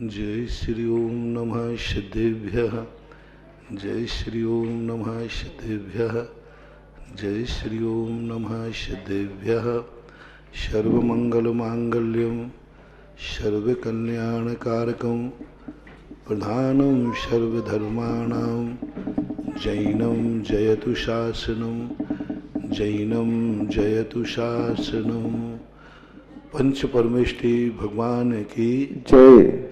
जय श्री ओम नमः सिद्धेभ्यः। जय श्री ओम नमः सिद्धेभ्यः। जय श्री ओम नमः सिद्धेभ्यः। सर्वमंगलमांगल्यं सर्वकल्याणकारकं प्रधानं सर्वधर्माणां जैनं जयतु शासनं। जैनं जयतु शासनं। पंच परमेष्ठी भगवान की जय।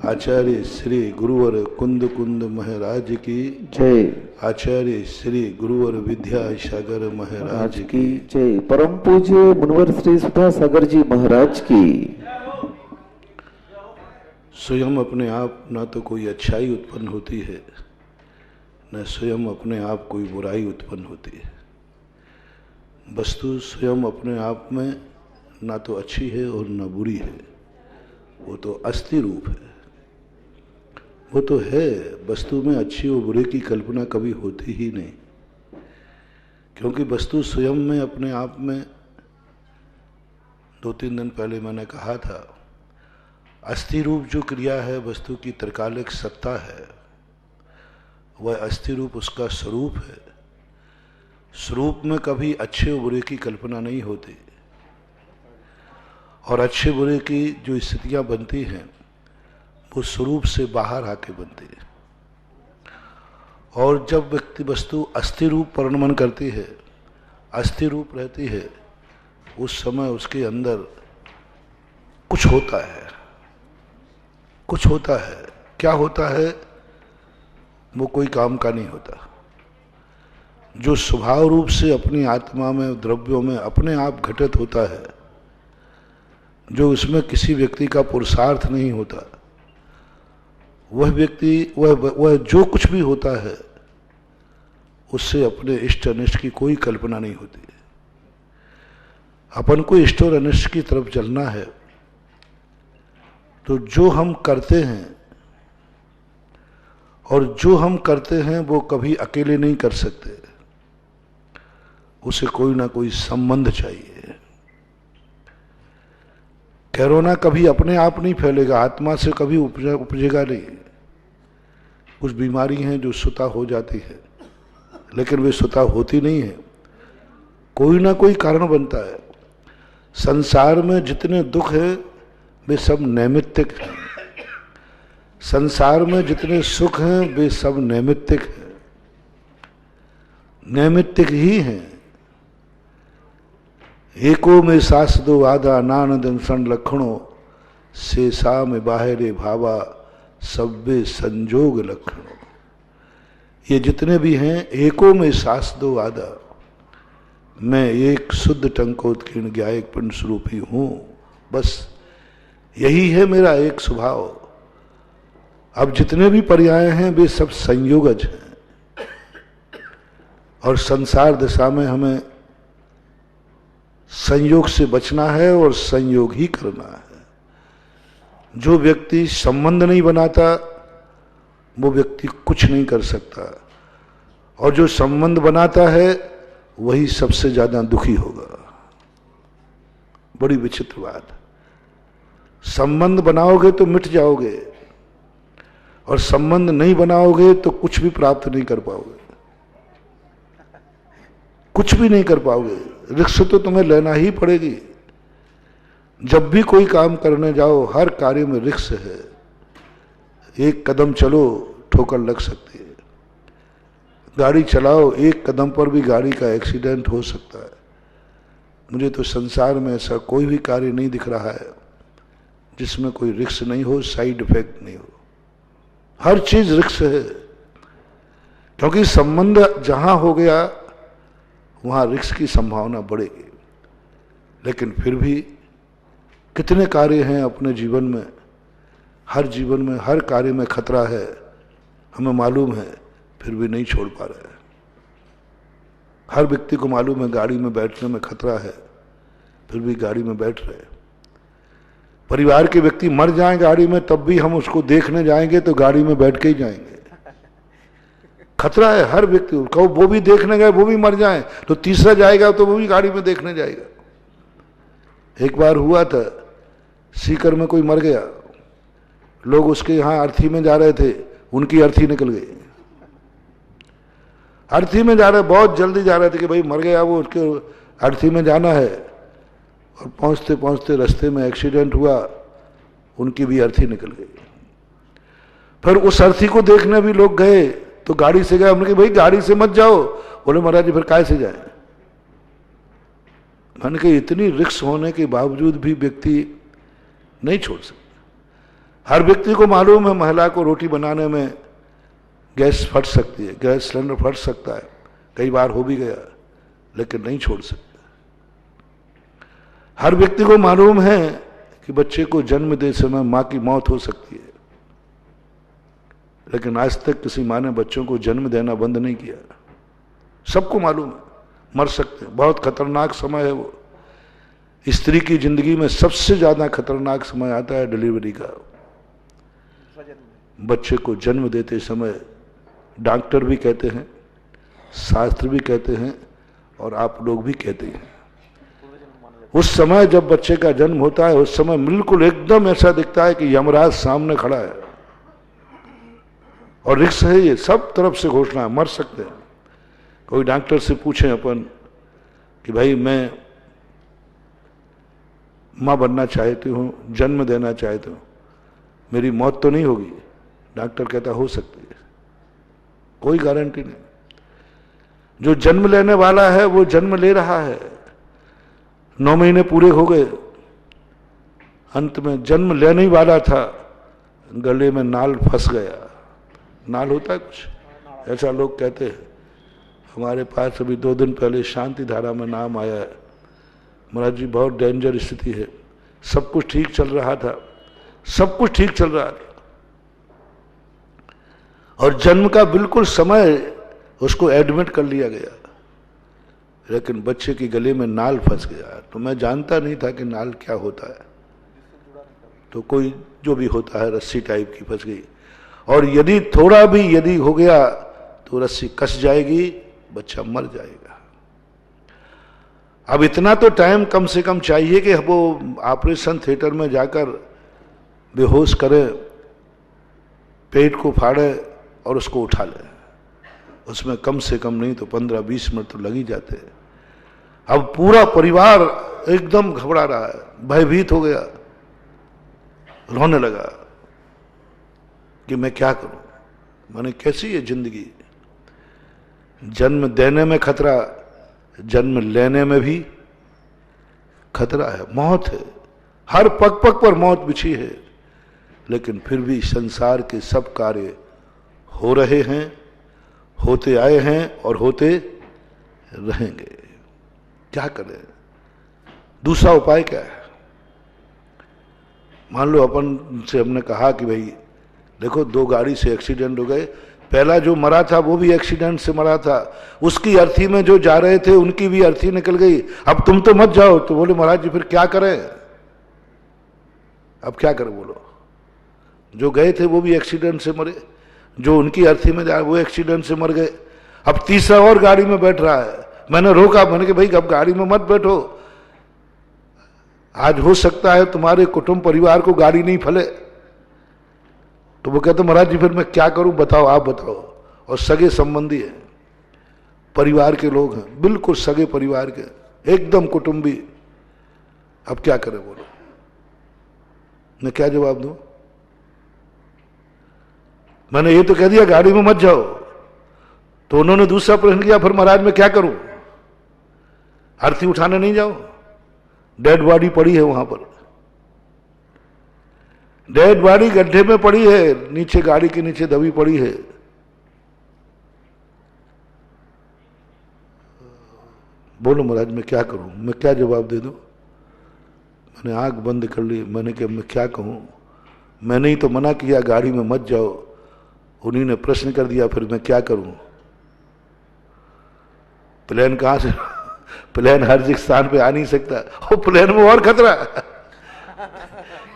आचार्य श्री गुरुवर कुंद कुंद महाराज की जय। आचार्य श्री गुरुवर विद्यासागर महाराज की जय। परम पूज्य मुनिवर श्री सुधा सागर जी महाराज की। स्वयं अपने आप ना तो कोई अच्छाई उत्पन्न होती है, न स्वयं अपने आप कोई बुराई उत्पन्न होती है। वस्तु स्वयं अपने आप में ना तो अच्छी है और न बुरी है, वो तो अस्थि रूप है। वो तो है, वस्तु में अच्छी और बुरे की कल्पना कभी होती ही नहीं, क्योंकि वस्तु स्वयं में अपने आप में, 2-3 दिन पहले मैंने कहा था, अस्थि रूप जो क्रिया है, वस्तु की त्रिकालिक सत्ता है, वह अस्थि रूप उसका स्वरूप है। स्वरूप में कभी अच्छे और बुरे की कल्पना नहीं होती, और अच्छे बुरे की जो स्थितियां बनती हैं वो स्वरूप से बाहर आके बनती है। और जब व्यक्ति वस्तु अस्थि रूप परिणमन करती है, अस्थि रूप रहती है, उस समय उसके अंदर कुछ होता है। कुछ होता है, क्या होता है? वो कोई काम का नहीं होता। जो स्वभाव रूप से अपनी आत्मा में, द्रव्यों में अपने आप घटित होता है, जो उसमें किसी व्यक्ति का पुरुषार्थ नहीं होता, वह व्यक्ति, वह जो कुछ भी होता है, उससे अपने इष्ट अनिष्ट की कोई कल्पना नहीं होती। अपन को इष्ट और अनिष्ट की तरफ चलना है, तो जो हम करते हैं, और जो हम करते हैं वो कभी अकेले नहीं कर सकते, उसे कोई ना कोई संबंध चाहिए। कोरोना कभी अपने आप नहीं फैलेगा, आत्मा से कभी उपजेगा नहीं। कुछ बीमारी हैं जो स्वतः हो जाती है, लेकिन वे स्वतः होती नहीं है, कोई ना कोई कारण बनता है। संसार में जितने दुख हैं वे सब नैमित्तिक हैं, संसार में जितने सुख हैं वे सब नैमित्तिक हैं, नैमित्तिक ही हैं। एको में सास दो आधा नानद सन लक्षणों से सा में बाहरे भावा सब्बे संजोग लक्षणों। ये जितने भी हैं, एको में सास दो आधा, मैं एक शुद्ध टंकोत्कीर्ण ज्ञायक पिंड स्वरूप ही हूं। बस यही है मेरा एक स्वभाव। अब जितने भी पर्याय हैं वे सब संयोगज हैं, और संसार दशा में हमें संयोग से बचना है और संयोग ही करना है। जो व्यक्ति संबंध नहीं बनाता वो व्यक्ति कुछ नहीं कर सकता, और जो संबंध बनाता है वही सबसे ज्यादा दुखी होगा। बड़ी विचित्र बात। संबंध बनाओगे तो मिट जाओगे, और संबंध नहीं बनाओगे तो कुछ भी प्राप्त नहीं कर पाओगे, कुछ भी नहीं कर पाओगे। रिस्क तो तुम्हें लेना ही पड़ेगी। जब भी कोई काम करने जाओ, हर कार्य में रिस्क है। एक कदम चलो ठोकर लग सकती है, गाड़ी चलाओ, एक कदम पर भी गाड़ी का एक्सीडेंट हो सकता है। मुझे तो संसार में ऐसा कोई भी कार्य नहीं दिख रहा है जिसमें कोई रिस्क नहीं हो, साइड इफेक्ट नहीं हो। हर चीज रिस्क है, क्योंकि संबंध जहां हो गया वहां रिस्क की संभावना बढ़ेगी। लेकिन फिर भी कितने कार्य हैं अपने जीवन में, जीवन में हर कार्य में खतरा है, हमें मालूम है, फिर भी नहीं छोड़ पा रहे हैं। हर व्यक्ति को मालूम है गाड़ी में बैठने में खतरा है, फिर भी गाड़ी में बैठ रहे हैं। परिवार के व्यक्ति मर जाएं गाड़ी में, तब भी हम उसको देखने जाएंगे तो गाड़ी में बैठ के ही जाएंगे। खतरा है हर व्यक्ति को। वो भी देखने गए, वो भी मर जाए, तो तीसरा जाएगा तो वो भी गाड़ी में देखने जाएगा। एक बार हुआ था, सीकर में कोई मर गया, लोग उसके यहाँ अर्थी में जा रहे थे, उनकी अर्थी निकल गई। अर्थी में जा रहे, बहुत जल्दी जा रहे थे कि भाई मर गया वो, उसके अर्थी में जाना है, और पहुंचते पहुंचते रास्ते में एक्सीडेंट हुआ, उनकी भी अर्थी निकल गई। फिर उस अर्थी को देखने भी लोग गए, तो गाड़ी से गए। हमने कहा भाई गाड़ी से मत जाओ। बोले महाराज जी फिर काय से जाए। मैंने कहा इतनी रिस्क होने के बावजूद भी व्यक्ति नहीं छोड़ सकता। हर व्यक्ति को मालूम है महिला को रोटी बनाने में गैस फट सकती है, गैस सिलेंडर फट सकता है, कई बार हो भी गया, लेकिन नहीं छोड़ सकता। हर व्यक्ति को मालूम है कि बच्चे को जन्म दे समय मां की मौत हो सकती है, लेकिन आज तक किसी मां ने बच्चों को जन्म देना बंद नहीं किया। सबको मालूम है मर सकते हैं, बहुत खतरनाक समय है वो। स्त्री की जिंदगी में सबसे ज्यादा खतरनाक समय आता है डिलीवरी का। बच्चे को जन्म देते समय डॉक्टर भी कहते हैं, शास्त्र भी कहते हैं, और आप लोग भी कहते हैं, उस समय जब बच्चे का जन्म होता है उस समय बिल्कुल एकदम ऐसा दिखता है कि यमराज सामने खड़ा है, और रिस्क है ये, सब तरफ से घोषणा है, मर सकते हैं। कोई डॉक्टर से पूछे अपन कि भाई मैं मां बनना चाहती हूं, जन्म देना चाहती हूं, मेरी मौत तो नहीं होगी? डॉक्टर कहता हो सकती है, कोई गारंटी नहीं। जो जन्म लेने वाला है वो जन्म ले रहा है, 9 महीने पूरे हो गए, अंत में जन्म लेने ही वाला था, गले में नाल फंस गया। नाल होता है कुछ ऐसा लोग कहते हैं। हमारे पास अभी 2 दिन पहले शांति धारा में नाम आया है, महाराज जी बहुत डेंजर स्थिति है, सब कुछ ठीक चल रहा था, सब कुछ ठीक चल रहा था, और जन्म का बिल्कुल समय उसको एडमिट कर लिया गया, लेकिन बच्चे की गले में नाल फंस गया। तो मैं जानता नहीं था कि नाल क्या होता है, तो कोई जो भी होता है रस्सी टाइप की फंस गई, और यदि थोड़ा भी यदि हो गया तो रस्सी कस जाएगी, बच्चा मर जाएगा। अब इतना तो टाइम कम से कम चाहिए कि वो ऑपरेशन थिएटर में जाकर बेहोश करे, पेट को फाड़े और उसको उठा ले, उसमें कम से कम नहीं तो 15-20 मिनट तो लग ही जाते हैं। अब पूरा परिवार एकदम घबरा रहा है, भयभीत हो गया, रोने लगा कि मैं क्या करूं। मैंने कैसी है जिंदगी, जन्म देने में खतरा, जन्म लेने में भी खतरा है, मौत है, हर पग पग पर मौत बिछी है, लेकिन फिर भी संसार के सब कार्य हो रहे हैं, होते आए हैं और होते रहेंगे। क्या करें, दूसरा उपाय क्या है? मान लो अपन से हमने कहा कि भाई देखो 2 गाड़ी से एक्सीडेंट हो गए, पहला जो मरा था वो भी एक्सीडेंट से मरा था, उसकी अर्थी में जो जा रहे थे उनकी भी अर्थी निकल गई, अब तुम तो मत जाओ। तो बोले महाराज जी फिर क्या करें, अब क्या करें बोलो। जो गए थे वो भी एक्सीडेंट से मरे, जो उनकी अर्थी में जा वो एक्सीडेंट से मर गए, अब तीसरा और गाड़ी में बैठ रहा है। मैंने रोका, मैंने कहा भाई अब गाड़ी में मत बैठो, आज हो सकता है तुम्हारे कुटुंब परिवार को गाड़ी नहीं फले। तो वो कहते महाराज जी फिर मैं क्या करूं, बताओ, आप बताओ। और सगे संबंधी हैं, परिवार के लोग हैं, बिल्कुल सगे परिवार के, एकदम कुटुंबी, अब क्या करें बोलो। मैं क्या जवाब दूं? मैंने ये तो कह दिया गाड़ी में मत जाओ, तो उन्होंने दूसरा प्रश्न किया फिर महाराज मैं क्या करूं, अर्थी उठाने नहीं जाओ, डेड बॉडी पड़ी है वहां पर, डेड बॉडी गड्ढे में पड़ी है, नीचे गाड़ी के नीचे दबी पड़ी है। बोलो महाराज मैं क्या करूं, मैं क्या जवाब दे दूं? मैंने आंख बंद कर ली, मैंने कहा मैं क्या कहूं, मैंने ही तो मना किया गाड़ी में मत जाओ, उन्हीं ने प्रश्न कर दिया, फिर मैं क्या करूं। प्लेन कहां से प्लेन हर जिस स्थान पे आ नहीं सकता, वो प्लेन में और खतरा,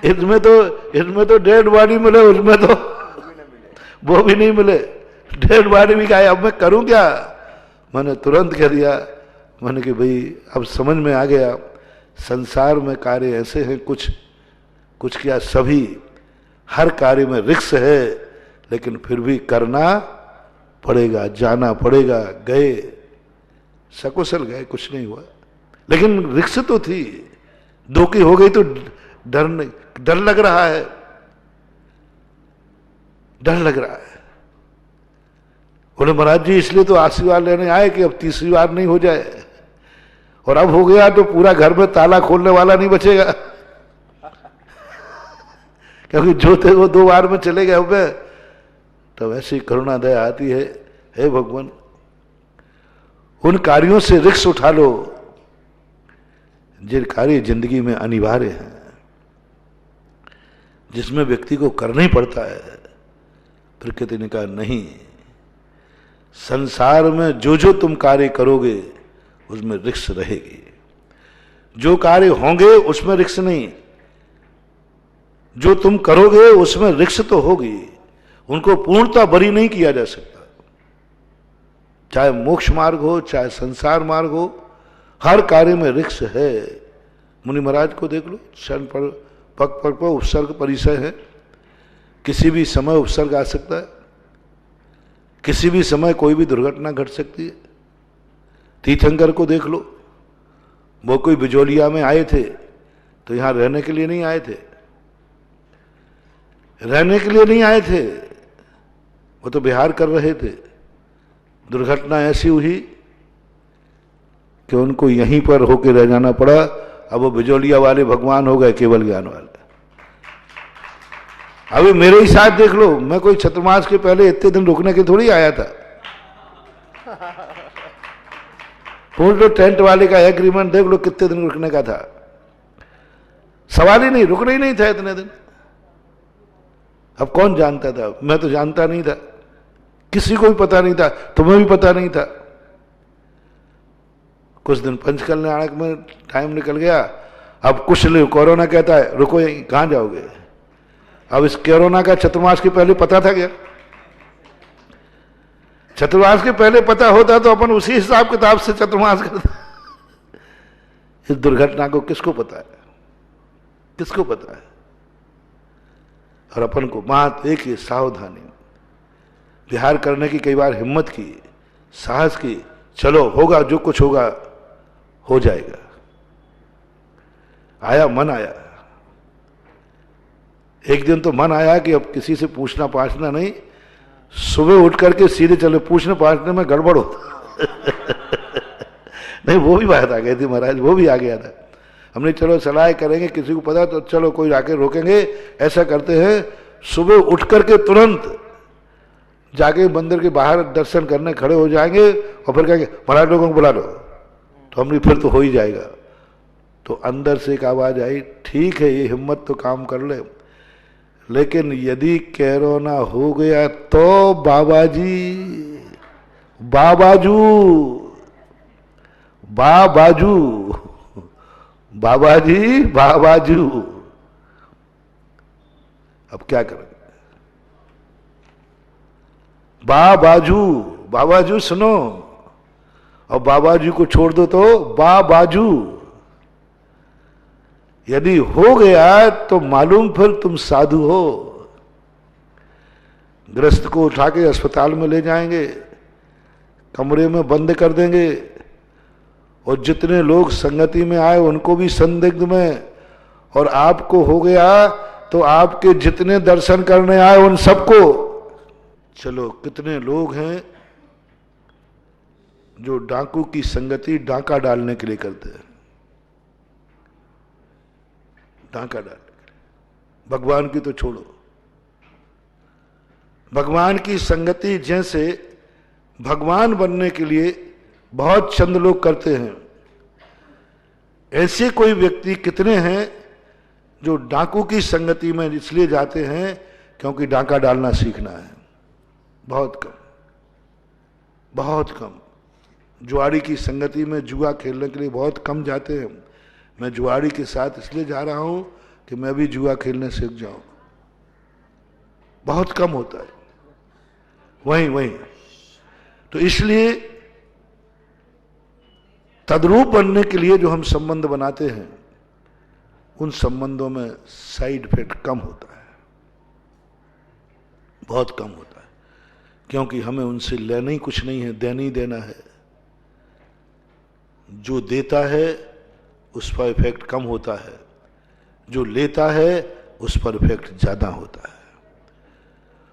इसमें तो डेड बॉडी मिले, उसमें तो वो भी नहीं मिले, डेड बॉडी भी कहा, अब मैं करूं क्या। मैंने तुरंत कह दिया, मैंने कि भाई अब समझ में आ गया, संसार में कार्य ऐसे हैं, कुछ क्या सभी हर कार्य में रिक्स है, लेकिन फिर भी करना पड़ेगा, जाना पड़ेगा। गए, सकुशल गए, कुछ नहीं हुआ, लेकिन रिक्स तो थी। दो की हो गई तो डर लग रहा है, डर लग रहा है। बोले महाराज जी इसलिए तो आशीर्वाद लेने आए कि अब तीसरी बार नहीं हो जाए, और अब हो गया तो पूरा घर में ताला खोलने वाला नहीं बचेगा। क्योंकि जो थे वो 2 बार में चले गए। अब तब ऐसी करुणा दया आती है, हे भगवान उन कार्यों से रिस्क उठा लो जिन कार्य जिंदगी में अनिवार्य हैं, जिसमें व्यक्ति को करना ही पड़ता है। प्रकृति ने कहा नहीं, संसार में जो जो तुम कार्य करोगे उसमें रिस्क रहेगी। जो कार्य होंगे उसमें रिस्क नहीं, जो तुम करोगे उसमें रिस्क तो होगी। उनको पूर्णतः बरी नहीं किया जा सकता। चाहे मोक्ष मार्ग हो, चाहे संसार मार्ग हो, हर कार्य में रिस्क है। मुनि महाराज को देख लो, क्षण पर पग पग पर उपसर्ग परिचय है, किसी भी समय उपसर्ग आ सकता है, किसी भी समय कोई भी दुर्घटना घट सकती है। तीर्थंकर को देख लो, वो कोई बिजोलिया में आए थे तो यहां रहने के लिए नहीं आए थे, रहने के लिए नहीं आए थे, वो तो विहार कर रहे थे। दुर्घटना ऐसी हुई कि उनको यहीं पर होकर रह जाना पड़ा। अब वो बिजोलिया वाले भगवान हो गए केवल ज्ञान वाले। अभी मेरे ही साथ देख लो, मैं कोई चतुर्मास के पहले इतने दिन रुकने के थोड़ी आया था। पूर्ण तो टेंट वाले का एग्रीमेंट देख लो कितने दिन रुकने का था। सवाल ही नहीं, रुकना ही नहीं था इतने दिन। अब कौन जानता था? मैं तो जानता नहीं था, किसी को भी पता नहीं था, तुम्हें भी पता नहीं था। कुछ दिन पंचकल्याणक में टाइम निकल गया। अब कुछ लोग, कोरोना कहता है रुको यहीं, कहां जाओगे? अब इस कोरोना का चतुर्मास के पहले पता था क्या? चतुर्मास के पहले पता होता तो अपन उसी हिसाब किताब से चतुर्मास करते। इस दुर्घटना को किसको पता है? किसको पता है? और अपन को मात्र एक ही सावधानी, विहार करने की कई बार हिम्मत की, साहस की, चलो होगा जो कुछ होगा हो जाएगा। आया, मन आया। एक दिन तो मन आया कि अब किसी से पूछना पाछना नहीं, सुबह उठ करके सीधे चले। पूछने पाछने में गड़बड़ होता। नहीं, वो भी बात आ गई थी महाराज, वो भी आ गया था। हमने चलो सलाह करेंगे, किसी को पता तो चलो कोई आके रोकेंगे। ऐसा करते हैं, सुबह उठ करके तुरंत जाके मंदिर के बाहर दर्शन करने खड़े हो जाएंगे और फिर कहेंगे महाराज लोगों को बुला लो, तो हमने फिर तो हो ही जाएगा। तो अंदर से एक आवाज आई, ठीक है ये हिम्मत तो काम कर ले, लेकिन यदि कोरोना हो गया तो बाबाजी, बाबाजू, बाबाजू, बाबाजी, बाबाजू, अब क्या करेंगे? बाबाजू, बाबाजू सुनो, और बाबाजी को छोड़ दो तो बाबाजू। यदि हो गया तो मालूम फिर तुम साधु हो। ग्रस्त को उठा के अस्पताल में ले जाएंगे, कमरे में बंद कर देंगे, और जितने लोग संगति में आए उनको भी संदिग्ध में, और आपको हो गया तो आपके जितने दर्शन करने आए उन सबको। चलो कितने लोग हैं जो डाकू की संगति डाका डालने के लिए करते हैं, डाका डालने के लिए। भगवान की तो छोड़ो, भगवान की संगति जैसे भगवान बनने के लिए बहुत चंद लोग करते हैं, ऐसे कोई व्यक्ति कितने हैं जो डाकू की संगति में इसलिए जाते हैं क्योंकि डाका डालना सीखना है? बहुत कम, बहुत कम। जुआरी की संगति में जुआ खेलने के लिए बहुत कम जाते हैं। मैं जुआरी के साथ इसलिए जा रहा हूं कि मैं भी जुआ खेलने सीख जाऊं। बहुत कम होता है, वहीं तो इसलिए तद्रूप बनने के लिए जो हम संबंध बनाते हैं, उन संबंधों में साइड इफेक्ट कम होता है। बहुत कम होता है, क्योंकि हमें उनसे लेना ही कुछ नहीं है, देना ही देना है। जो देता है उस पर इफेक्ट कम होता है, जो लेता है उस पर इफेक्ट ज्यादा होता है।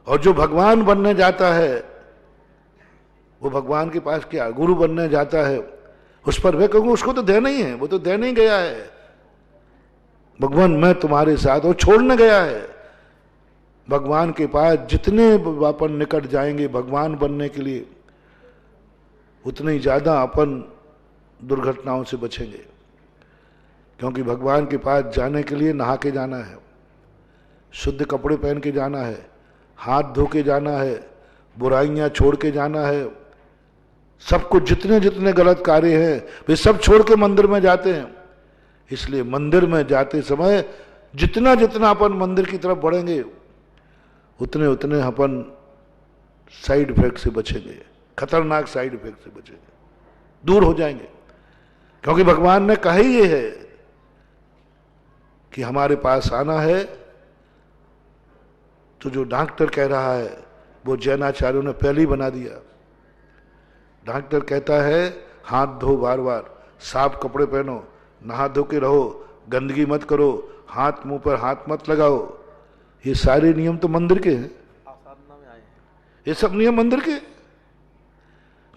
और जो भगवान बनने जाता है, वो भगवान के पास क्या गुरु बनने जाता है, उस पर वे कहूँगा उसको तो देना ही है, वो तो देने ही गया है। भगवान मैं तुम्हारे साथ, वो छोड़ने गया है। भगवान के पास जितने अपन निकट जाएंगे भगवान बनने के लिए, उतने ही ज्यादा अपन दुर्घटनाओं से बचेंगे। क्योंकि भगवान के पास जाने के लिए नहा के जाना है, शुद्ध कपड़े पहन के जाना है, हाथ धो के जाना है, बुराइयां छोड़ के जाना है। सब कुछ जितने जितने गलत कार्य हैं वे सब छोड़ के मंदिर में जाते हैं। इसलिए मंदिर में जाते समय जितना जितना अपन मंदिर की तरफ बढ़ेंगे उतने उतने अपन साइड इफेक्ट से बचेंगे, खतरनाक साइड इफेक्ट से बचेंगे, दूर हो जाएंगे। क्योंकि भगवान ने कहा ही ये है कि हमारे पास आना है। तो जो डॉक्टर कह रहा है वो जैनाचार्यों ने पहले ही बना दिया। डॉक्टर कहता है हाथ धो, बार बार साफ कपड़े पहनो, नहा धो के रहो, गंदगी मत करो, हाथ मुंह पर हाथ मत लगाओ। ये सारे नियम तो मंदिर के हैं, ये सब नियम मंदिर के।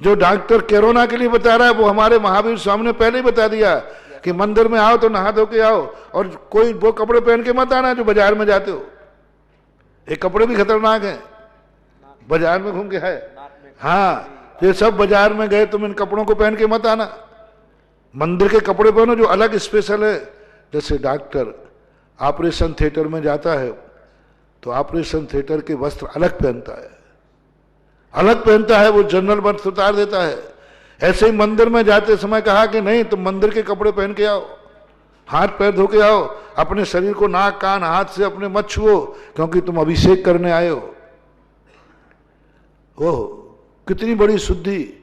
जो डॉक्टर कोरोना के लिए बता रहा है वो हमारे महावीर स्वामी ने पहले ही बता दिया कि मंदिर में आओ तो नहा धो के आओ, और कोई वो कपड़े पहन के मत आना जो बाजार में जाते हो। ये कपड़े भी खतरनाक हैं, बाजार में घूम के है। हाँ, ये सब बाजार में गए तुम इन कपड़ों को पहन के मत आना, मंदिर के कपड़े पहनो जो अलग स्पेशल है। जैसे डॉक्टर ऑपरेशन थिएटर में जाता है तो ऑपरेशन थिएटर के वस्त्र अलग पहनता है, अलग पहनता है, वो जनरल वस्त्र उतार देता है। ऐसे ही मंदिर में जाते समय कहा कि नहीं तुम मंदिर के कपड़े पहन के आओ, हाथ पैर धो के आओ, अपने शरीर को नाक कान हाथ से अपने मत छुओ, क्योंकि तुम अभिषेक करने आए हो। ओह कितनी बड़ी शुद्धि!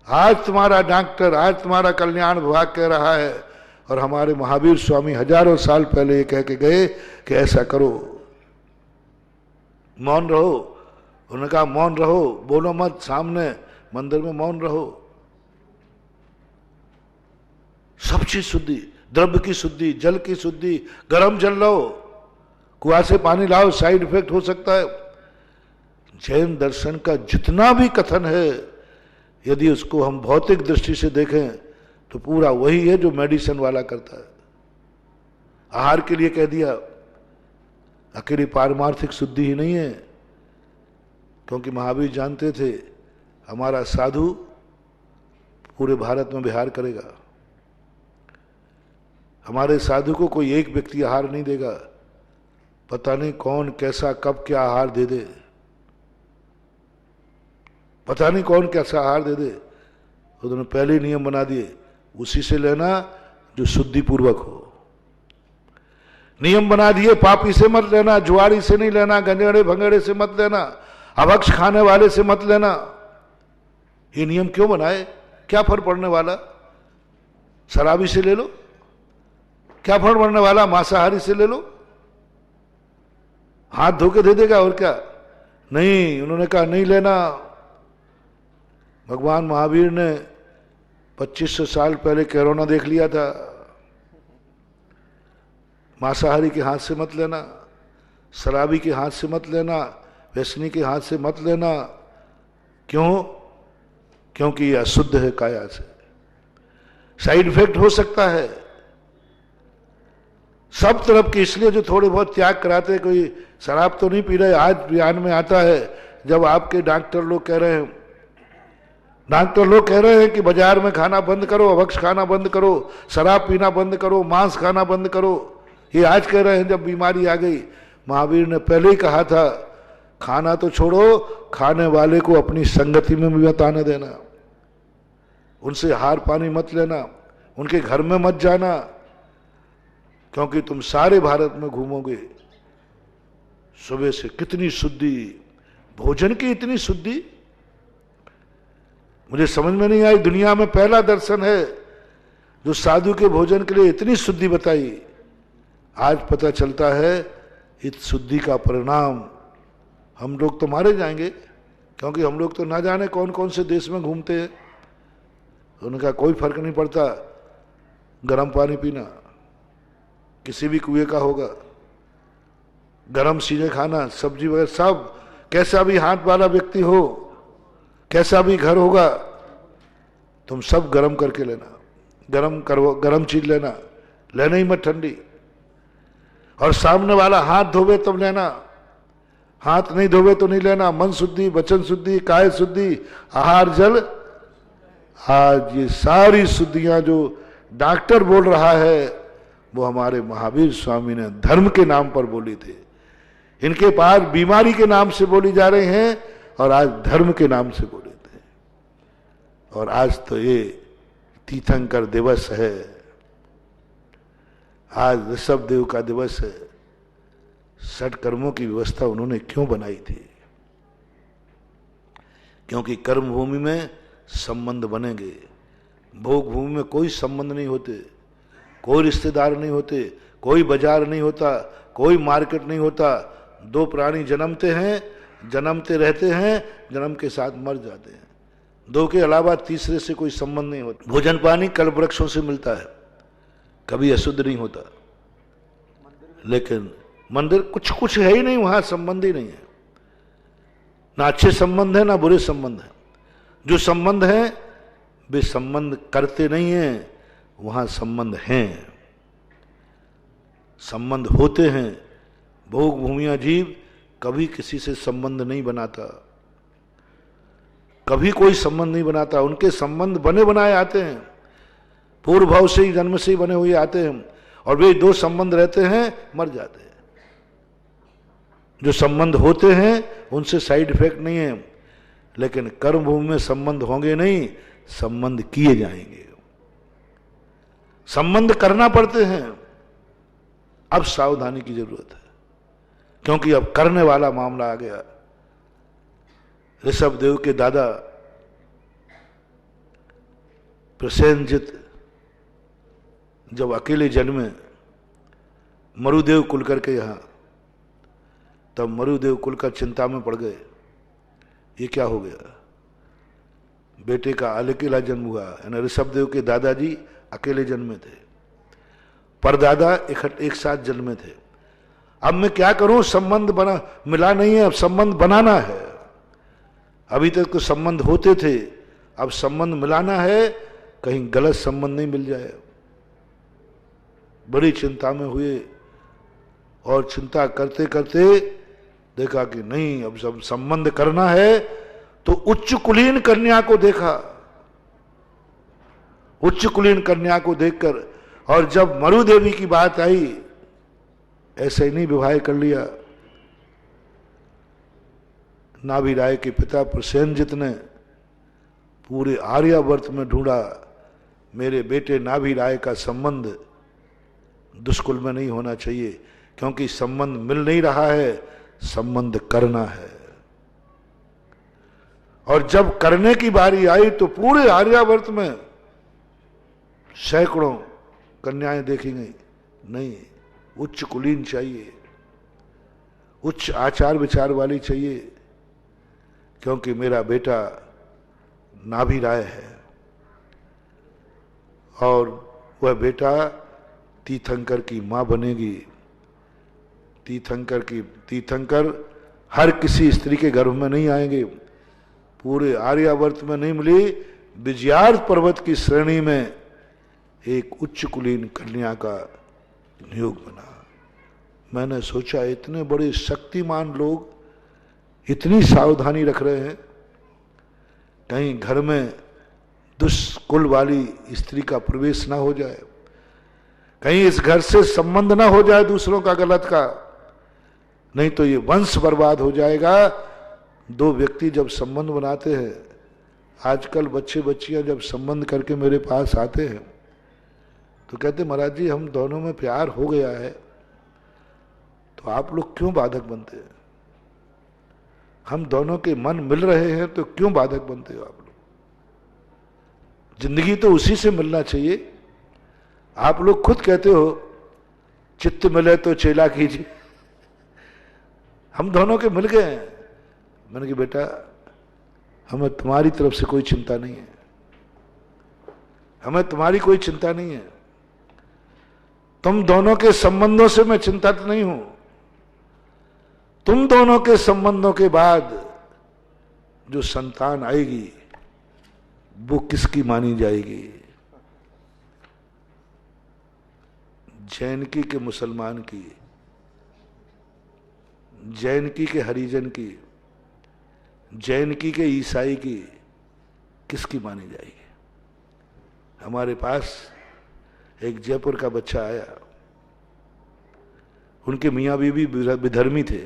आज तुम्हारा डॉक्टर, आज तुम्हारा कल्याण विभाग कह रहा है, और हमारे महावीर स्वामी हजारों साल पहले ये कह के गए कि ऐसा करो, मौन रहो। उन्होंने कहा मौन रहो, बोलो मत, सामने मंदिर में मौन रहो। सब चीज शुद्धि, द्रव्य की शुद्धि, जल की शुद्धि, गर्म जल लो, कुआं से पानी लाओ, साइड इफेक्ट हो सकता है। जैन दर्शन का जितना भी कथन है, यदि उसको हम भौतिक दृष्टि से देखें तो पूरा वही है जो मेडिसिन वाला करता है। आहार के लिए कह दिया, अकेली पारमार्थिक शुद्धि ही नहीं है, क्योंकि महावीर जानते थे हमारा साधु पूरे भारत में विहार करेगा। हमारे साधु को कोई एक व्यक्ति आहार नहीं देगा, पता नहीं कौन कैसा कब क्या आहार दे दे, पता नहीं कौन कैसा आहार दे दे। उन्होंने पहले नियम बना दिए, उसी से लेना जो शुद्धि पूर्वक हो। नियम बना दिए, पापी से मत लेना, जुआरी से नहीं लेना, गंजेड़े भंगेड़े से मत लेना, अभक्ष खाने वाले से मत लेना। ये नियम क्यों बनाए? क्या फर्क पड़ने वाला? शराबी से ले लो, क्या फर्क पड़ने वाला? मांसाहारी से ले लो, हाथ धो के दे देगा, और क्या? नहीं, उन्होंने कहा नहीं लेना। भगवान महावीर ने 2500 साल पहले कोरोना देख लिया था। मांसाहारी के हाथ से मत लेना, शराबी के हाथ से मत लेना, व्यसनी के हाथ से मत लेना। क्यों? क्योंकि यह अशुद्ध है काया से, साइड इफेक्ट हो सकता है सब तरफ के। इसलिए जो थोड़े बहुत त्याग कराते, कोई शराब तो नहीं पी रहे। आज बयान में आता है जब आपके डॉक्टर लोग कह रहे हैं कि बाजार में खाना बंद करो, अभक्ष खाना बंद करो, शराब पीना बंद करो, मांस खाना बंद करो। ये आज कह रहे हैं जब बीमारी आ गई। महावीर ने पहले ही कहा था खाना तो छोड़ो, खाने वाले को अपनी संगति में भी मत आने देना, उनसे हार पानी मत लेना, उनके घर में मत जाना, क्योंकि तुम सारे भारत में घूमोगे। सुबह से कितनी शुद्धि, भोजन की इतनी शुद्धि मुझे समझ में नहीं आई। दुनिया में पहला दर्शन है जो साधु के भोजन के लिए इतनी शुद्धि बताई। आज पता चलता है इस शुद्धि का परिणाम हम लोग तो मारे जाएंगे, क्योंकि हम लोग तो ना जाने कौन कौन से देश में घूमते हैं। उनका कोई फर्क नहीं पड़ता, गर्म पानी पीना किसी भी कुएं का होगा, गर्म चीजें खाना, सब्जी वगैरह सब, कैसा भी हाथ वाला व्यक्ति हो, कैसा भी घर होगा, तुम सब गर्म करके लेना, गर्म चीज लेना ही मत ठंडी। और सामने वाला हाथ धोवे तब लेना, हाथ नहीं धोवे तो नहीं लेना। मन शुद्धि, वचन शुद्धि, काय शुद्धि, आहार जल। आज ये सारी शुद्धियां जो डॉक्टर बोल रहा है वो हमारे महावीर स्वामी ने धर्म के नाम पर बोली थी। इनके पास बीमारी के नाम से बोली जा रही हैं और आज धर्म के नाम से बोले थे। और आज तो ये तीर्थंकर दिवस है, आज ऋषभ देव का दिवस है। षट कर्मों की व्यवस्था उन्होंने क्यों बनाई थी? क्योंकि कर्म भूमि में संबंध बनेंगे, भोग भूमि में कोई संबंध नहीं होते, कोई रिश्तेदार नहीं होते, कोई बाजार नहीं होता, कोई मार्केट नहीं होता। दो प्राणी जन्मते हैं, जन्मते रहते हैं, जन्म के साथ मर जाते हैं। दो के अलावा तीसरे से कोई संबंध नहीं होता। भोजन पानी कल्प वृक्षों से मिलता है, कभी अशुद्ध नहीं होता। लेकिन मंदिर कुछ कुछ है ही नहीं, वहां संबंध ही नहीं है, ना अच्छे संबंध है ना बुरे संबंध है। जो संबंध है वे संबंध करते नहीं हैं, वहां संबंध हैं, संबंध होते हैं। भोग भूमिया जीव कभी किसी से संबंध नहीं बनाता, कभी कोई संबंध नहीं बनाता। उनके संबंध बने बनाए आते हैं, पूर्व भाव से ही, जन्म से ही बने हुए आते हैं, और वे दो संबंध रहते हैं, मर जाते हैं। जो संबंध होते हैं उनसे साइड इफेक्ट नहीं है, लेकिन कर्म भूमि में संबंध होंगे नहीं, संबंध किए जाएंगे, संबंध करना पड़ते हैं। अब सावधानी की जरूरत है, क्योंकि अब करने वाला मामला आ गया। ऋषभ देव के दादा प्रसेनजित जब अकेले जन्मे मरुदेव कुलकर के यहां, तब मरुदेव कुलकर चिंता में पड़ गए, ये क्या हो गया? बेटे का अकेला जन्म हुआ। यानी ऋषभदेव के दादाजी अकेले जन्मे थे, परदादा एक साथ जन्मे थे। अब मैं क्या करूं, संबंध बना मिला नहीं है, अब संबंध बनाना है। अभी तक तो संबंध होते थे, अब संबंध मिलाना है, कहीं गलत संबंध नहीं मिल जाए। बड़ी चिंता में हुए, और चिंता करते करते देखा कि नहीं, अब सब संबंध करना है, तो उच्च कुलीन कन्या को देखा। उच्च कुलीन कन्या को देखकर, और जब मरु देवी की बात आई, ऐसे ही नहीं विवाह कर लिया। नाभि राय के पिता प्रसेनजित ने पूरे आर्यावर्त में ढूंढा, मेरे बेटे नाभि राय का संबंध दुष्कुल में नहीं होना चाहिए, क्योंकि संबंध मिल नहीं रहा है, संबंध करना है। और जब करने की बारी आई तो पूरे आर्यावर्त में सैकड़ों कन्याएं देखी गई। नहीं, उच्च कुलीन चाहिए, उच्च आचार विचार वाली चाहिए, क्योंकि मेरा बेटा नाभि राय है, और वह बेटा तीर्थंकर की मां बनेगी। तीर्थंकर हर किसी स्त्री के गर्भ में नहीं आएंगे, पूरे आर्यावर्त में नहीं मिली। विजयार्थ पर्वत की श्रेणी में एक उच्च कुलीन कन्या का नियोग बना। मैंने सोचा, इतने बड़े शक्तिमान लोग इतनी सावधानी रख रहे हैं, कहीं घर में दुष्कुल वाली स्त्री का प्रवेश ना हो जाए, कहीं इस घर से संबंध ना हो जाए दूसरों का गलत का, नहीं तो ये वंश बर्बाद हो जाएगा। दो व्यक्ति जब संबंध बनाते हैं, आजकल बच्चे बच्चियां जब संबंध करके मेरे पास आते हैं तो कहते, महाराज जी हम दोनों में प्यार हो गया है, तो आप लोग क्यों बाधक बनते हैं? हम दोनों के मन मिल रहे हैं तो क्यों बाधक बनते हो आप लोग? जिंदगी तो उसी से मिलना चाहिए। आप लोग खुद कहते हो चित्त मिले तो चेला कीजिए, हम दोनों के मिल गए हैं, मैंने कहा बेटा हमें तुम्हारी तरफ से कोई चिंता नहीं है, हमें तुम्हारी कोई चिंता नहीं है, तुम दोनों के संबंधों से मैं चिंतित नहीं हूं, तुम दोनों के संबंधों के बाद जो संतान आएगी वो किसकी मानी जाएगी, जैनकी के मुसलमान की, जैनकी के हरिजन की, जैनकी के ईसाई की, किसकी मानी जाएगी। हमारे पास एक जयपुर का बच्चा आया, उनके मियाँ बीवी विधर्मी थे,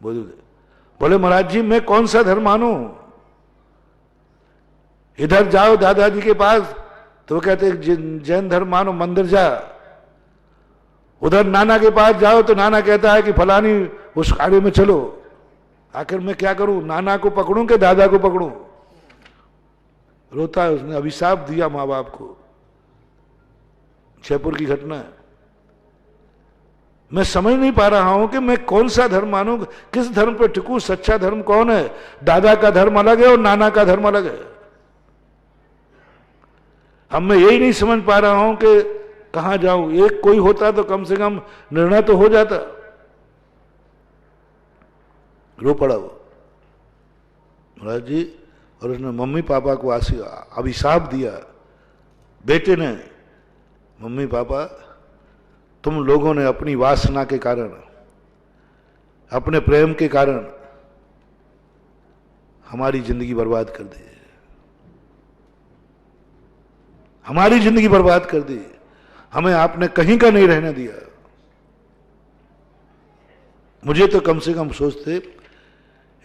बोले महाराज जी मैं कौन सा धर्म मानूं, इधर जाओ दादाजी के पास तो वो कहते जैन धर्म मानो, मंदिर जा, उधर नाना के पास जाओ तो नाना कहता है कि फलानी उस अखाड़े में चलो, आखिर मैं क्या करूं, नाना को पकड़ूं कि दादा को पकड़ूं। रोता है, उसने अभिशाप दिया मां बाप को। जयपुर की घटना है। मैं समझ नहीं पा रहा हूं कि मैं कौन सा धर्म मानूं, किस धर्म पर टिकूं, सच्चा धर्म कौन है। दादा का धर्म अलग है और नाना का धर्म अलग है। हम मैं यही नहीं समझ पा रहा हूं कि कहां जाऊं। एक कोई होता तो कम से कम निर्णय तो हो जाता। रो पड़ा वो महाराज जी, और उसने मम्मी पापा को अभिशाप दिया। बेटे ने, मम्मी पापा तुम लोगों ने अपनी वासना के कारण, अपने प्रेम के कारण हमारी जिंदगी बर्बाद कर दी, हमारी जिंदगी बर्बाद कर दी, हमें आपने कहीं का नहीं रहने दिया। मुझे तो कम से कम सोचते,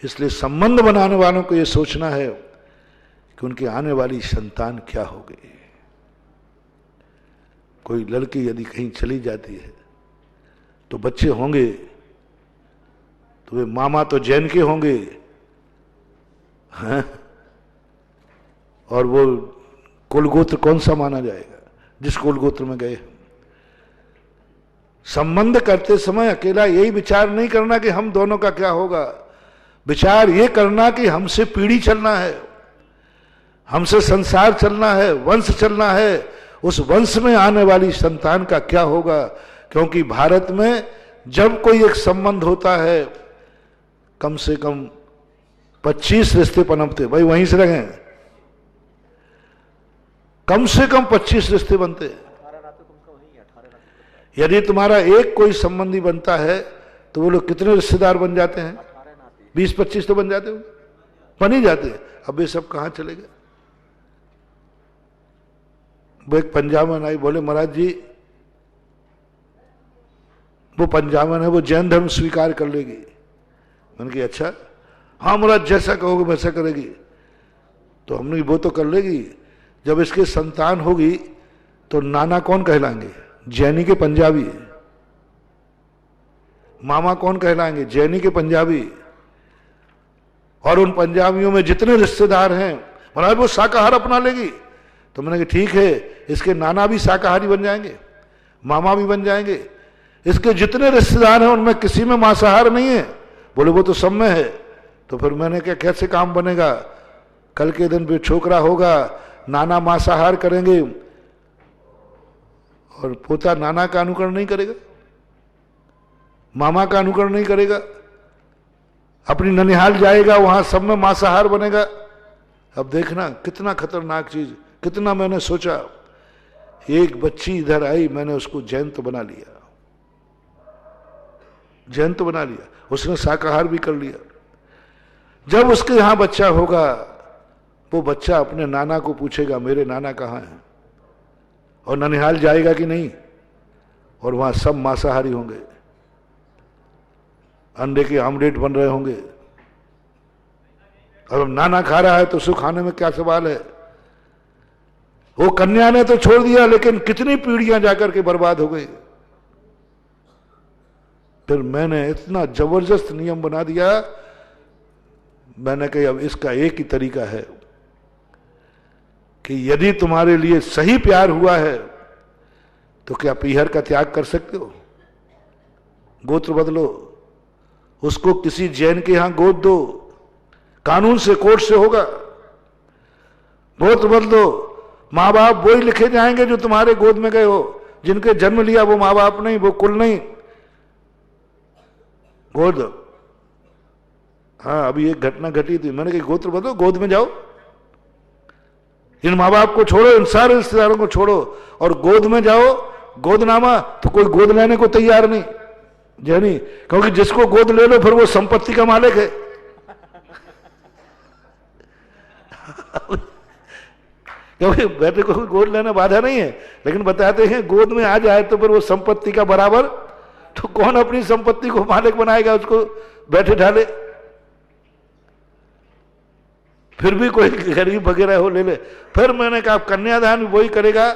इसलिए संबंध बनाने वालों को यह सोचना है कि उनकी आने वाली संतान क्या होगी। कोई लड़की यदि कहीं चली जाती है तो बच्चे होंगे तो वे मामा तो जैन के होंगे हैं? और वो कुलगोत्र कौन सा माना जाएगा जिस कुलगोत्र में गए। संबंध करते समय अकेला यही विचार नहीं करना कि हम दोनों का क्या होगा, विचार ये करना कि हमसे पीढ़ी चलना है, हमसे संसार चलना है, वंश चलना है। उस वंश में आने वाली संतान का क्या होगा। क्योंकि भारत में जब कोई एक संबंध होता है कम से कम 25 रिश्ते पनपते, भाई वहीं से रहें, कम से कम 25 रिश्ते बनते। यदि तुम्हारा एक कोई संबंधी बनता है तो वो लोग कितने रिश्तेदार बन जाते हैं, 20-25 तो बन जाते हो, बन ही जाते। अब ये सब कहां चले गए। वो एक पंजाबन आई, बोले महाराज जी वो पंजाबन है, वो जैन धर्म स्वीकार कर लेगी। मैंने कहा अच्छा, हाँ महाराज जैसा कहोगे वैसा करेगी। तो हमने वो तो कर लेगी, जब इसके संतान होगी तो नाना कौन कहलाएंगे, जैनी के पंजाबी, मामा कौन कहलाएंगे, जैनी के पंजाबी। और उन पंजाबियों में जितने रिश्तेदार हैं महाराज वो शाकाहार अपना लेगी। तो मैंने कहा ठीक है, इसके नाना भी शाकाहारी बन जाएंगे, मामा भी बन जाएंगे, इसके जितने रिश्तेदार हैं उनमें किसी में मांसाहार नहीं है। बोले वो तो सब में है। तो फिर मैंने क्या कैसे काम बनेगा। कल के दिन फिर छोकरा होगा, नाना मांसाहार करेंगे और पोता नाना का अनुकरण नहीं करेगा, मामा का अनुकरण नहीं करेगा, अपनी ननिहाल जाएगा वहां सब में मांसाहार बनेगा। अब देखना कितना खतरनाक चीज। कितना मैंने सोचा, एक बच्ची इधर आई, मैंने उसको जैन तो बना लिया, जैन तो बना लिया, उसने शाकाहार भी कर लिया। जब उसके यहां बच्चा होगा वो बच्चा अपने नाना को पूछेगा मेरे नाना कहाँ हैं, और ननिहाल जाएगा कि नहीं, और वहां सब मांसाहारी होंगे, अंडे के आमलेट बन रहे होंगे। अब नाना खा रहा है तो उसको खाने में क्या सवाल है। वो कन्या ने तो छोड़ दिया, लेकिन कितनी पीढ़ियां जाकर के बर्बाद हो गई। फिर मैंने इतना जबरदस्त नियम बना दिया, मैंने कहा अब इसका एक ही तरीका है कि यदि तुम्हारे लिए सही प्यार हुआ है तो क्या पीहर का त्याग कर सकते हो, गोत्र बदलो, उसको किसी जैन के यहां गोद दो, कानून से, कोर्ट से होगा। गोत्र बदलो, माँ बाप वही लिखे जाएंगे जो तुम्हारे गोद में गए हो, जिनके जन्म लिया वो माँ बाप नहीं, वो कुल नहीं, गोद। हाँ, अभी एक घटना घटी थी, मैंने कहा गोत्र बदलो, गोद में जाओ, इन माँ बाप को छोड़ो, इन सारे रिश्तेदारों को छोड़ो और गोद में जाओ। गोदनामा तो कोई गोद लेने को तैयार नहीं, जानी, क्योंकि जिसको गोद ले लो फिर वो संपत्ति का मालिक है। क्योंकि बेटे को गोद लेना बाधा नहीं है, लेकिन बताते हैं गोद में आ जाए तो फिर वो संपत्ति का बराबर, तो कौन अपनी संपत्ति को मालिक बनाएगा, उसको बैठे ढाले। फिर भी कोई गरीब वगैरह हो ले ले। फिर मैंने कहा कन्यादान भी वही करेगा,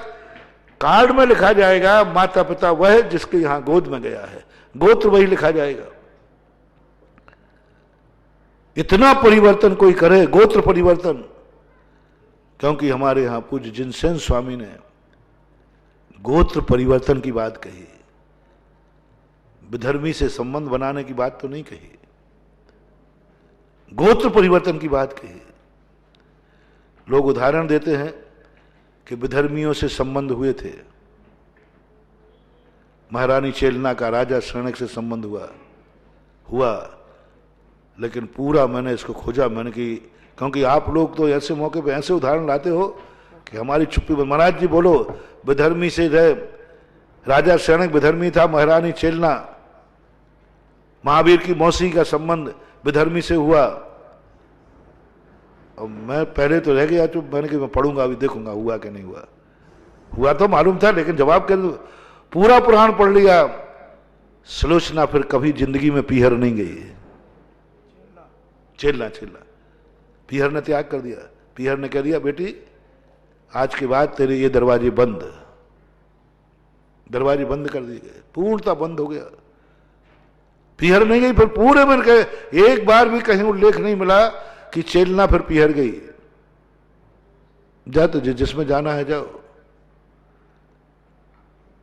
कार्ड में लिखा जाएगा माता पिता वह जिसके यहां गोद में गया है, गोत्र वही लिखा जाएगा। इतना परिवर्तन कोई करे, गोत्र परिवर्तन, क्योंकि हमारे यहां पूज्य जिनसेन स्वामी ने गोत्र परिवर्तन की बात कही, विधर्मी से संबंध बनाने की बात तो नहीं कही, गोत्र परिवर्तन की बात कही। लोग उदाहरण देते हैं कि विधर्मियों से संबंध हुए थे, महारानी चेलना का राजा शरणक से संबंध हुआ, लेकिन पूरा मैंने इसको खोजा, मैंने कि क्योंकि आप लोग तो ऐसे मौके पे ऐसे उदाहरण लाते हो कि हमारी चुप्पी। महाराज जी बोलो, विधर्मी से रहे, राजा शरणक विधर्मी था, महारानी चेलना महावीर की मौसी का संबंध विधर्मी से हुआ। और मैं पहले तो रह गया चुप, मैंने कि मैं पढ़ूंगा, अभी देखूंगा हुआ कि नहीं हुआ। हुआ तो मालूम था, लेकिन जवाब कर पूरा पुराण पढ़ लिया। सुलोचना फिर कभी जिंदगी में पीहर नहीं गई, चेलना पीहर ने त्याग कर दिया। पीहर ने कह दिया बेटी आज के बाद तेरे ये दरवाजे बंद कर दिए गए, पूर्णता बंद हो गया। पीहर नहीं गई, फिर पूरे में कहे एक बार भी कहीं उल्लेख नहीं मिला कि चेलना फिर पीहर गई। जा तो जिसमें जाना है जाओ।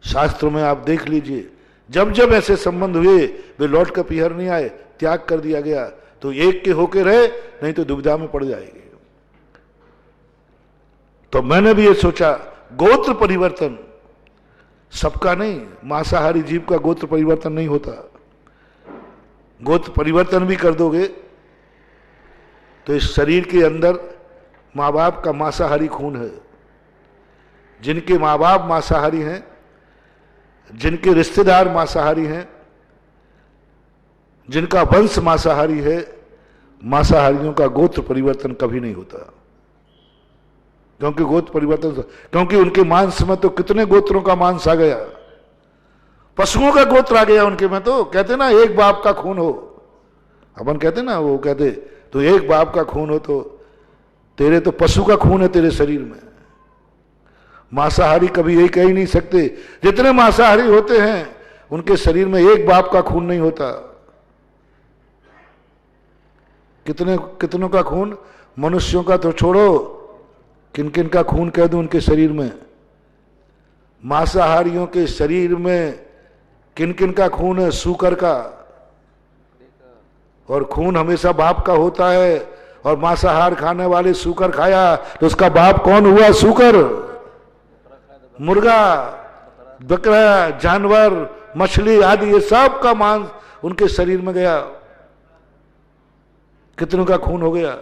शास्त्रों में आप देख लीजिए, जब जब ऐसे संबंध हुए वे लौट कर पीहर नहीं आए, त्याग कर दिया गया। तो एक के होके रहे, नहीं तो दुविधा में पड़ जाएंगे। तो मैंने भी ये सोचा गोत्र परिवर्तन सबका नहीं, मांसाहारी जीव का गोत्र परिवर्तन नहीं होता। गोत्र परिवर्तन भी कर दोगे तो इस शरीर के अंदर माँ बाप का मांसाहारी खून है। जिनके माँ बाप मांसाहारी हैं, जिनके रिश्तेदार मांसाहारी हैं, जिनका वंश मांसाहारी है, मांसाहारियों का गोत्र परिवर्तन कभी नहीं होता। क्योंकि गोत्र परिवर्तन, क्योंकि उनके मांस में तो कितने गोत्रों का मांस आ गया, पशुओं का गोत्र आ गया उनके में। तो कहते ना एक बाप का खून हो, अपन कहते ना, वो कहते तो एक बाप का खून हो, तो तेरे तो पशु का खून है तेरे शरीर में। मांसाहारी कभी यही कह ही नहीं सकते। जितने मांसाहारी होते हैं उनके शरीर में एक बाप का खून नहीं होता। कितनों का खून, मनुष्यों का तो छोड़ो, किन किन का खून कह दूं उनके शरीर में। मांसाहारियों के शरीर में किन किन का खून है, सूकर का। और खून हमेशा बाप का होता है, और मांसाहार खाने वाले सूकर खाया तो उसका बाप कौन हुआ? सूकर, मुर्गा, बकरा, जानवर, मछली आदि, ये सब का मांस उनके शरीर में गया। कितनों का खून हो गया।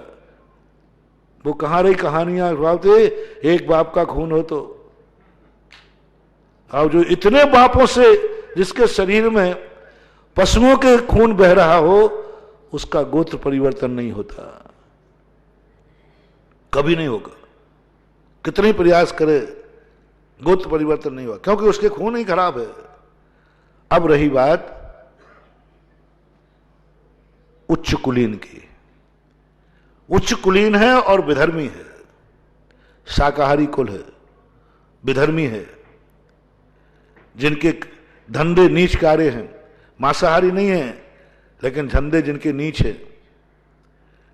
वो कहां रही कहानियां सुनाते, एक बाप का खून हो तो। अब जो इतने बापों से जिसके शरीर में पशुओं के खून बह रहा हो, उसका गोत्र परिवर्तन नहीं होता, कभी नहीं होगा। कितने प्रयास करे, गोत्र परिवर्तन नहीं हुआ, क्योंकि उसके खून ही खराब है। अब रही बात उच्च कुलीन की। उच्च कुलीन है और विधर्मी है, शाकाहारी कुल है, विधर्मी है, जिनके धंधे नीच कार्य हैं। मांसाहारी नहीं है, लेकिन धंधे जिनके नीच है,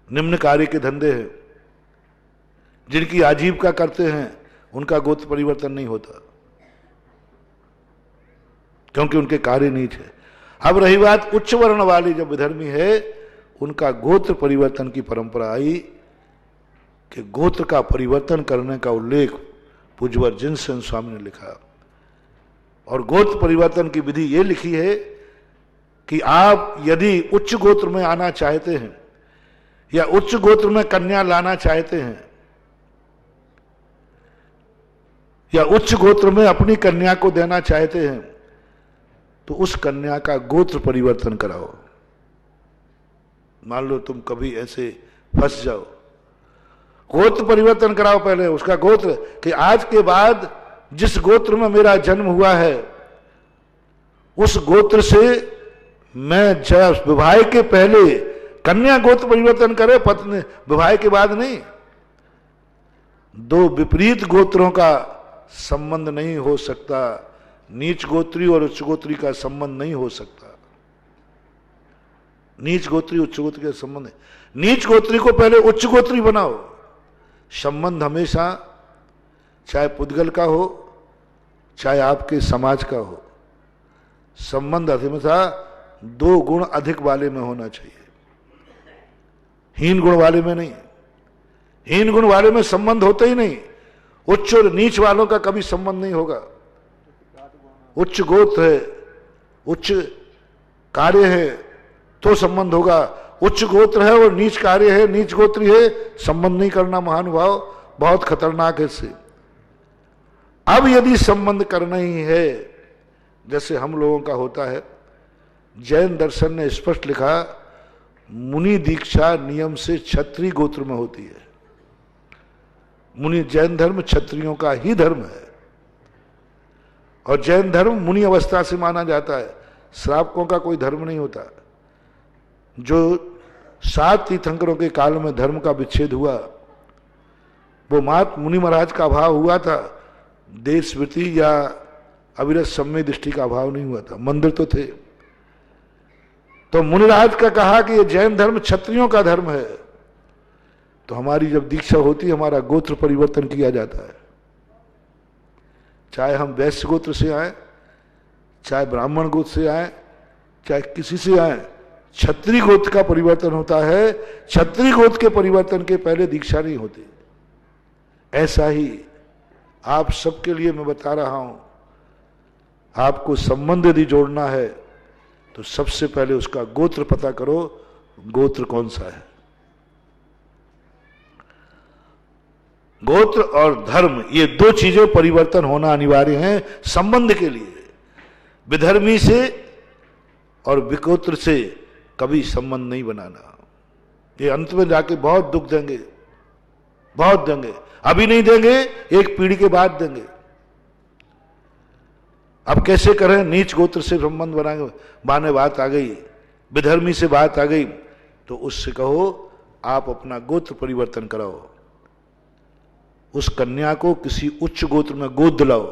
निम्न कार्य के धंधे हैं, जिनकी आजीविका करते हैं, उनका गोत्र परिवर्तन नहीं होता, क्योंकि उनके कार्य नीच है। अब रही बात उच्च वर्ण वाली, जब विधर्मी है उनका गोत्र परिवर्तन की परंपरा आई कि गोत्र का परिवर्तन करने का उल्लेख पूज्यवर जिनसेन स्वामी ने लिखा। और गोत्र परिवर्तन की विधि ये लिखी है कि आप यदि उच्च गोत्र में आना चाहते हैं या उच्च गोत्र में कन्या लाना चाहते हैं या उच्च गोत्र में अपनी कन्या को देना चाहते हैं तो उस कन्या का गोत्र परिवर्तन कराओ। मान लो तुम कभी ऐसे फंस जाओ, गोत्र परिवर्तन कराओ पहले उसका गोत्र, कि आज के बाद जिस गोत्र में मेरा जन्म हुआ है उस गोत्र से मैं विवाह के पहले कन्या गोत्र परिवर्तन करे, पत्नी विवाह के बाद नहीं। दो विपरीत गोत्रों का संबंध नहीं हो सकता, नीच गोत्री और उच्च गोत्री का संबंध नहीं हो सकता। नीच गोत्री उच्च गोत्री का संबंध है। नीच गोत्री को पहले उच्च गोत्री बनाओ। संबंध हमेशा चाहे पुद्गल का हो चाहे आपके समाज का हो, संबंध हमेशा 2 गुण अधिक वाले में होना चाहिए, हीन गुण वाले में नहीं। हीन गुण वाले में संबंध होते ही नहीं। उच्च और नीच वालों का कभी संबंध नहीं होगा। उच्च गोत्र है, उच्च कार्य है तो संबंध होगा। उच्च गोत्र है और नीच कार्य है, नीच गोत्री है, संबंध नहीं करना महानुभाव, बहुत खतरनाक है इससे। अब यदि संबंध करना ही है जैसे हम लोगों का होता है, जैन दर्शन ने स्पष्ट लिखा मुनि दीक्षा नियम से क्षत्रिय गोत्र में होती है। मुनि जैन धर्म क्षत्रियों का ही धर्म है और जैन धर्म मुनि अवस्था से माना जाता है, श्रावकों का कोई धर्म नहीं होता। जो 7 तीर्थंकरों के काल में धर्म का विच्छेद हुआ वो मात मुनि महाराज का अभाव हुआ था, देश वृत्ति या अविरत सम्य दृष्टि का अभाव नहीं हुआ था, मंदिर तो थे। तो मुनिराज का कहा कि ये जैन धर्म क्षत्रियों का धर्म है, तो हमारी जब दीक्षा होती है हमारा गोत्र परिवर्तन किया जाता है। चाहे हम वैश्य गोत्र से आए, चाहे ब्राह्मण गोत्र से आए, चाहे किसी से आए, क्षत्रिय गोत्र का परिवर्तन होता है। क्षत्रिय गोत्र के परिवर्तन के पहले दीक्षा नहीं होती। ऐसा ही आप सबके लिए मैं बता रहा हूं, आपको संबंध यदि जोड़ना है तो सबसे पहले उसका गोत्र पता करो, गोत्र कौन सा है। गोत्र और धर्म ये 2 चीजें परिवर्तन होना अनिवार्य है संबंध के लिए। विधर्मी से और विगोत्र से कभी संबंध नहीं बनाना, ये अंत में जाके बहुत दुख देंगे, बहुत देंगे। अभी नहीं देंगे, एक पीढ़ी के बाद देंगे। अब कैसे करें? नीच गोत्र से संबंध बनाएंगे, माने बात आ गई, विधर्मी से बात आ गई तो उससे कहो आप अपना गोत्र परिवर्तन कराओ, उस कन्या को किसी उच्च गोत्र में गोद दिलाओ,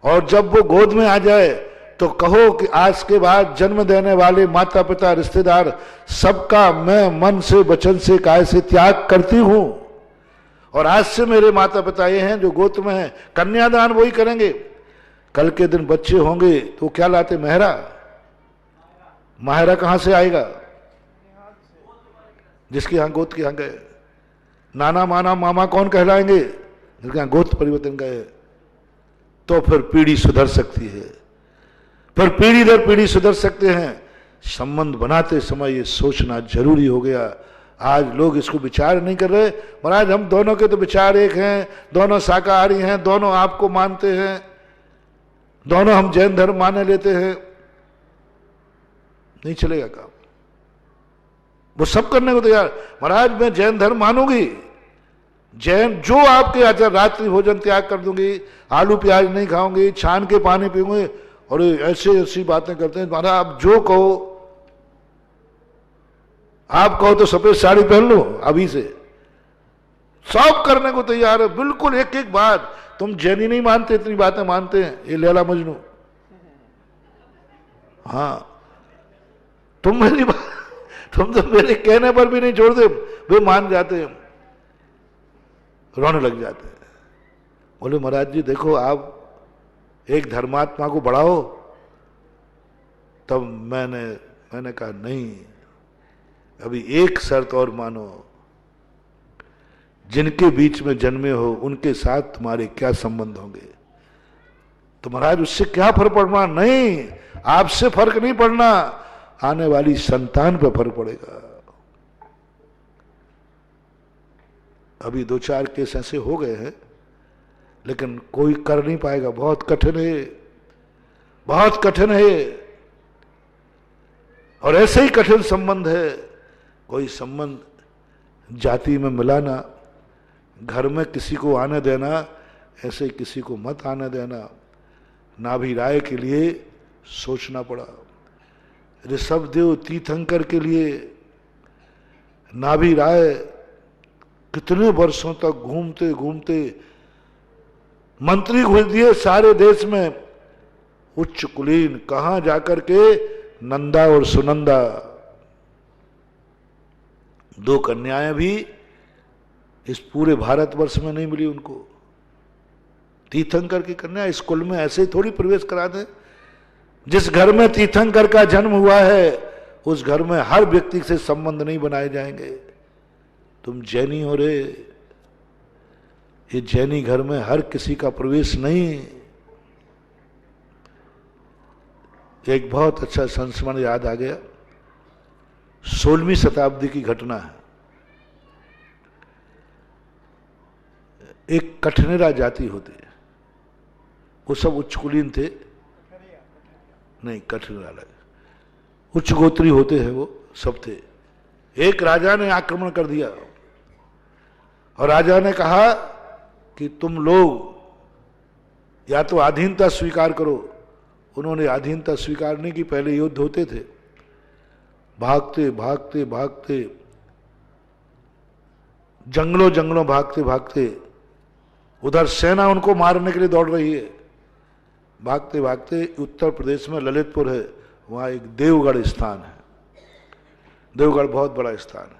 और जब वो गोद में आ जाए तो कहो कि आज के बाद जन्म देने वाले माता पिता रिश्तेदार सबका मैं मन से वचन से काय से त्याग करती हूं, और आज से मेरे माता पिता ये हैं जो गोत्र में हैं, कन्यादान वही करेंगे। कल के दिन बच्चे होंगे तो क्या लाते? मेहरा। माहरा कहां से आएगा? जिसके यहां गोत्र के यहां गए। नाना माना मामा कौन कहलाएंगे? जिसके यहां गोत्र परिवर्तन गए। तो फिर पीढ़ी सुधर सकती है, फिर पीढ़ी दर पीढ़ी सुधर सकते हैं। संबंध बनाते समय ये सोचना जरूरी हो गया। आज लोग इसको विचार नहीं कर रहे। महाराज हम दोनों के तो विचार एक हैं, दोनों शाकाहारी हैं, दोनों आपको मानते हैं, दोनों हम जैन धर्म माने लेते हैं, नहीं चलेगा काम। वो सब करने को तैयार। महाराज मैं जैन धर्म मानूंगी, जैन जो आपके आचार, रात्रि भोजन त्याग कर दूंगी, आलू प्याज नहीं खाऊंगी, छान के पानी पीऊंगी, और ऐसे ऐसी बातें करते हैं। महाराज आप जो कहो, आप कहो तो सफेद साड़ी पहन लो अभी से, सब करने को तैयार है, बिल्कुल एक एक बात। तुम जैनी नहीं मानते, इतनी बातें मानते हैं ये लैला मजनू। हाँ तुम मेरी बात, तुम तो मेरे कहने पर भी नहीं छोड़ते, वे मान जाते हैं, रोने लग जाते हैं। बोले महाराज जी देखो आप एक धर्मात्मा को बढ़ाओ। तब मैंने मैंने कहा नहीं, अभी एक शर्त और मानो, जिनके बीच में जन्मे हो उनके साथ तुम्हारे क्या संबंध होंगे। तो महाराज उससे क्या फर्क पड़ना? नहीं, आपसे फर्क नहीं पड़ना, आने वाली संतान पे फर्क पड़ेगा। अभी 2-4 केस ऐसे हो गए हैं, लेकिन कोई कर नहीं पाएगा। बहुत कठिन है, बहुत कठिन है। और ऐसे ही कठिन संबंध है, कोई संबंध जाति में मिलाना, घर में किसी को आने देना, ऐसे किसी को मत आने देना। नाभि राय के लिए सोचना पड़ा। ऋषभदेव तीर्थंकर के लिए नाभि राय कितने वर्षों तक घूमते घूमते मंत्री घुस दिए सारे देश में, उच्च कुलीन, कहां जाकर के नंदा और सुनंदा, 2 कन्याएं भी इस पूरे भारतवर्ष में नहीं मिली उनको। तीर्थंकर की कन्या इस कुल में ऐसे ही थोड़ी प्रवेश करा दें। जिस घर में तीर्थंकर का जन्म हुआ है उस घर में हर व्यक्ति से संबंध नहीं बनाए जाएंगे। तुम जैनी हो रे, ये जैनी घर में हर किसी का प्रवेश नहीं। एक बहुत अच्छा संस्मरण याद आ गया, 16वीं शताब्दी की घटना है। एक कठनेरा जाति होते, वो सब उच्च कुलीन थे, नहीं कठनेरा अलग, उच्च गोत्री होते हैं, वो सब थे। एक राजा ने आक्रमण कर दिया और राजा ने कहा कि तुम लोग या तो अधीनता स्वीकार करो। उन्होंने अधीनता स्वीकार नहीं की। पहले युद्ध होते थे, भागते भागते भागते जंगलों जंगलों भागते भागते, उधर सेना उनको मारने के लिए दौड़ रही है। भागते भागते उत्तर प्रदेश में ललितपुर है, वहां एक देवगढ़ स्थान है। देवगढ़ बहुत बड़ा स्थान है।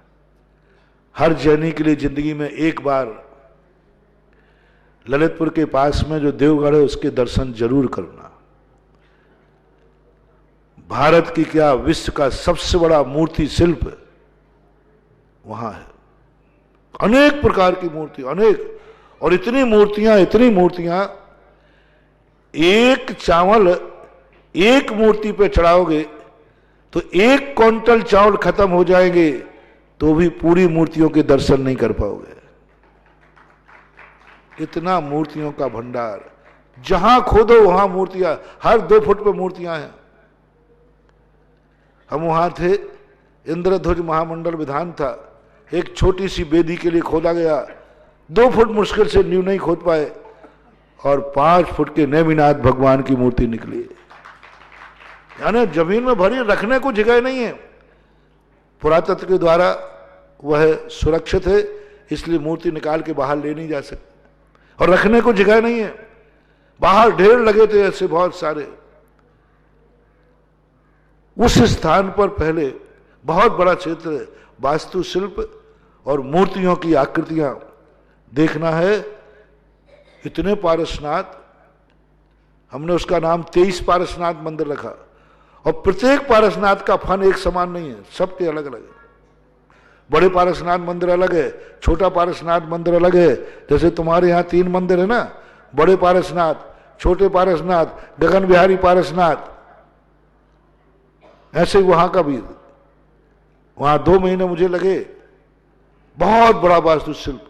हर जैनी के लिए जिंदगी में एक बार ललितपुर के पास में जो देवगढ़ है उसके दर्शन जरूर करना। भारत की क्या, विश्व का सबसे बड़ा मूर्ति शिल्प वहां है। अनेक प्रकार की मूर्ति, अनेक, और इतनी मूर्तियां, एक चावल एक मूर्ति पे चढ़ाओगे तो 1 क्विंटल चावल खत्म हो जाएंगे तो भी पूरी मूर्तियों के दर्शन नहीं कर पाओगे। इतना मूर्तियों का भंडार, जहां खोदो वहां मूर्तियां, हर 2 फुट पे मूर्तियां हैं। हम वहां थे, इंद्रध्वज महामंडल विधान था, एक छोटी सी बेदी के लिए खोदा गया, 2 फुट मुश्किल से न्यू नहीं खोद पाए और 5 फुट के नेमिनाथ भगवान की मूर्ति निकली। यानी जमीन में भरी, रखने को जगह नहीं है। पुरातत्व के द्वारा वह सुरक्षित है, इसलिए मूर्ति निकाल के बाहर ले नहीं जा सकते, और रखने को जगह नहीं है। बाहर ढेर लगे थे ऐसे बहुत सारे। उस स्थान पर पहले बहुत बड़ा क्षेत्र है, वास्तुशिल्प और मूर्तियों की आकृतियां देखना है। इतने पारसनाथ, हमने उसका नाम 23 पारसनाथ मंदिर रखा, और प्रत्येक पारसनाथ का फन एक समान नहीं है, सबके अलग अलग है। बड़े पारसनाथ मंदिर अलग है, छोटा पारसनाथ मंदिर अलग है। जैसे तुम्हारे यहाँ 3 मंदिर है ना, बड़े पारसनाथ, छोटे पारसनाथ, गगन बिहारी पारसनाथ, ऐसे वहां का भी। वहां 2 महीने मुझे लगे, बहुत बड़ा वास्तुशिल्प।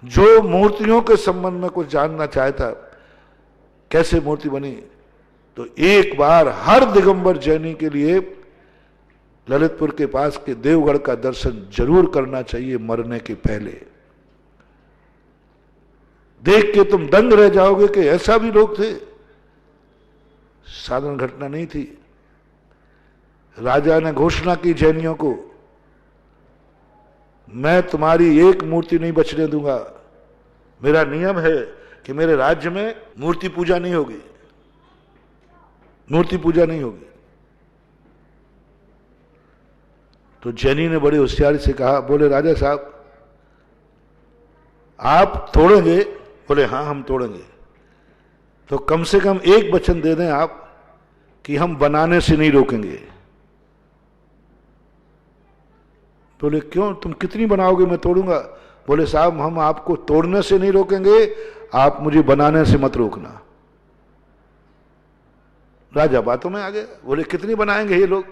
जो मूर्तियों के संबंध में कुछ जानना चाहता, कैसे मूर्ति बनी, तो एक बार हर दिगंबर जैनी के लिए ललितपुर के पास के देवगढ़ का दर्शन जरूर करना चाहिए मरने के पहले। देख के तुम दंग रह जाओगे कि ऐसा भी लोग थे। साधारण घटना नहीं थी। राजा ने घोषणा की जैनियों को, मैं तुम्हारी एक मूर्ति नहीं बचने दूंगा। मेरा नियम है कि मेरे राज्य में मूर्ति पूजा नहीं होगी, मूर्ति पूजा नहीं होगी। तो जैनी ने बड़ी होशियारी से कहा, बोले राजा साहब आप तोड़ेंगे? बोले हाँ हम तोड़ेंगे। तो कम से कम एक वचन दे दें आप कि हम बनाने से नहीं रोकेंगे। बोले क्यों, तुम कितनी बनाओगे, मैं तोड़ूंगा। बोले साहब हम आपको तोड़ने से नहीं रोकेंगे, आप मुझे बनाने से मत रोकना। राजा बातों में आ गया, बोले कितनी बनाएंगे ये लोग।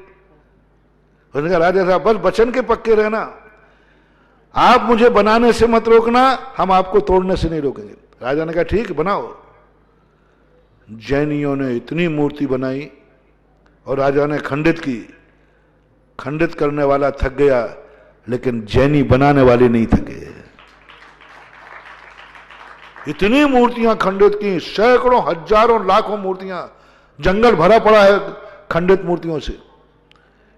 उन्होंने कहा राजा साहब बस वचन के पक्के रहना, आप मुझे बनाने से मत रोकना, हम आपको तोड़ने से नहीं रोकेंगे। राजा ने कहा ठीक बनाओ। जैनियों ने इतनी मूर्ति बनाई और राजा ने खंडित की। खंडित करने वाला थक गया, लेकिन जैनी बनाने वाले नहीं थके। इतनी मूर्तियां खंडित की, सैकड़ों हजारों लाखों मूर्तियां, जंगल भरा पड़ा है खंडित मूर्तियों से।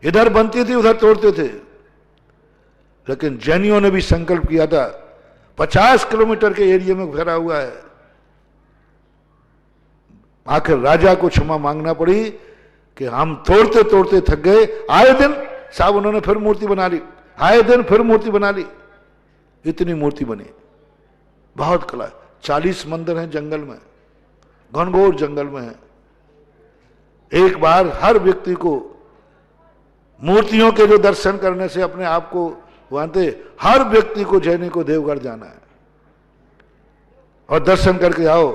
इधर बनती थी उधर तोड़ते थे। लेकिन जैनियों ने भी संकल्प किया था, 50 किलोमीटर के एरिया में फैला हुआ है। आखिर राजा को क्षमा मांगना पड़ी कि हम तोड़ते तोड़ते थक गए। आए दिन साहब उन्होंने फिर मूर्ति बना ली, आए दिन फिर मूर्ति बना ली। इतनी मूर्ति बनी, बहुत कला। 40 मंदिर हैं जंगल में, घनघोर जंगल में है। एक बार हर व्यक्ति को मूर्तियों के जो दर्शन करने से अपने आप को मानते, हर व्यक्ति को जैनी को देवगढ़ जाना है और दर्शन करके आओ,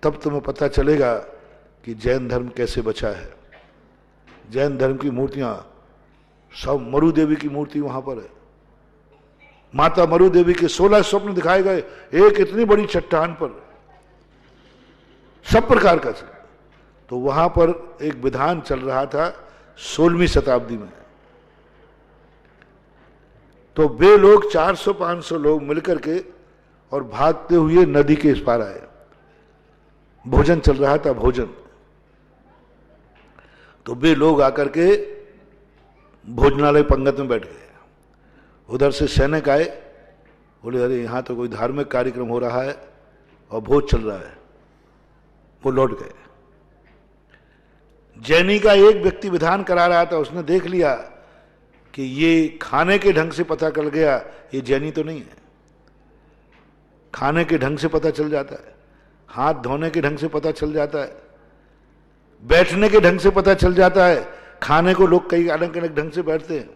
तब तुम्हें पता चलेगा कि जैन धर्म कैसे बचा है। जैन धर्म की मूर्तियां सब, मरु देवी की मूर्ति वहां पर है। माता मरु देवी के 16 स्वप्न दिखाए गए, एक इतनी बड़ी चट्टान पर, सब प्रकार का। तो वहां पर एक विधान चल रहा था 16वीं शताब्दी में। तो वे लोग 400-500 लोग मिलकर के और भागते हुए नदी के इस पार आए। भोजन चल रहा था, भोजन। तो वे लोग आकर के भोजनालय पंगत में बैठ गए। उधर से सैनिक आए, बोले अरे यहां तो कोई धार्मिक कार्यक्रम हो रहा है और भोज चल रहा है। वो लौट गए। जैनी का एक व्यक्ति विधान करा रहा था, उसने देख लिया कि ये खाने के ढंग से पता चल गया ये जैनी तो नहीं है। खाने के ढंग से पता चल जाता है, हाथ धोने के ढंग से पता चल जाता है, बैठने के ढंग से पता चल जाता है। खाने को लोग कई अलग अलग ढंग से बैठते हैं,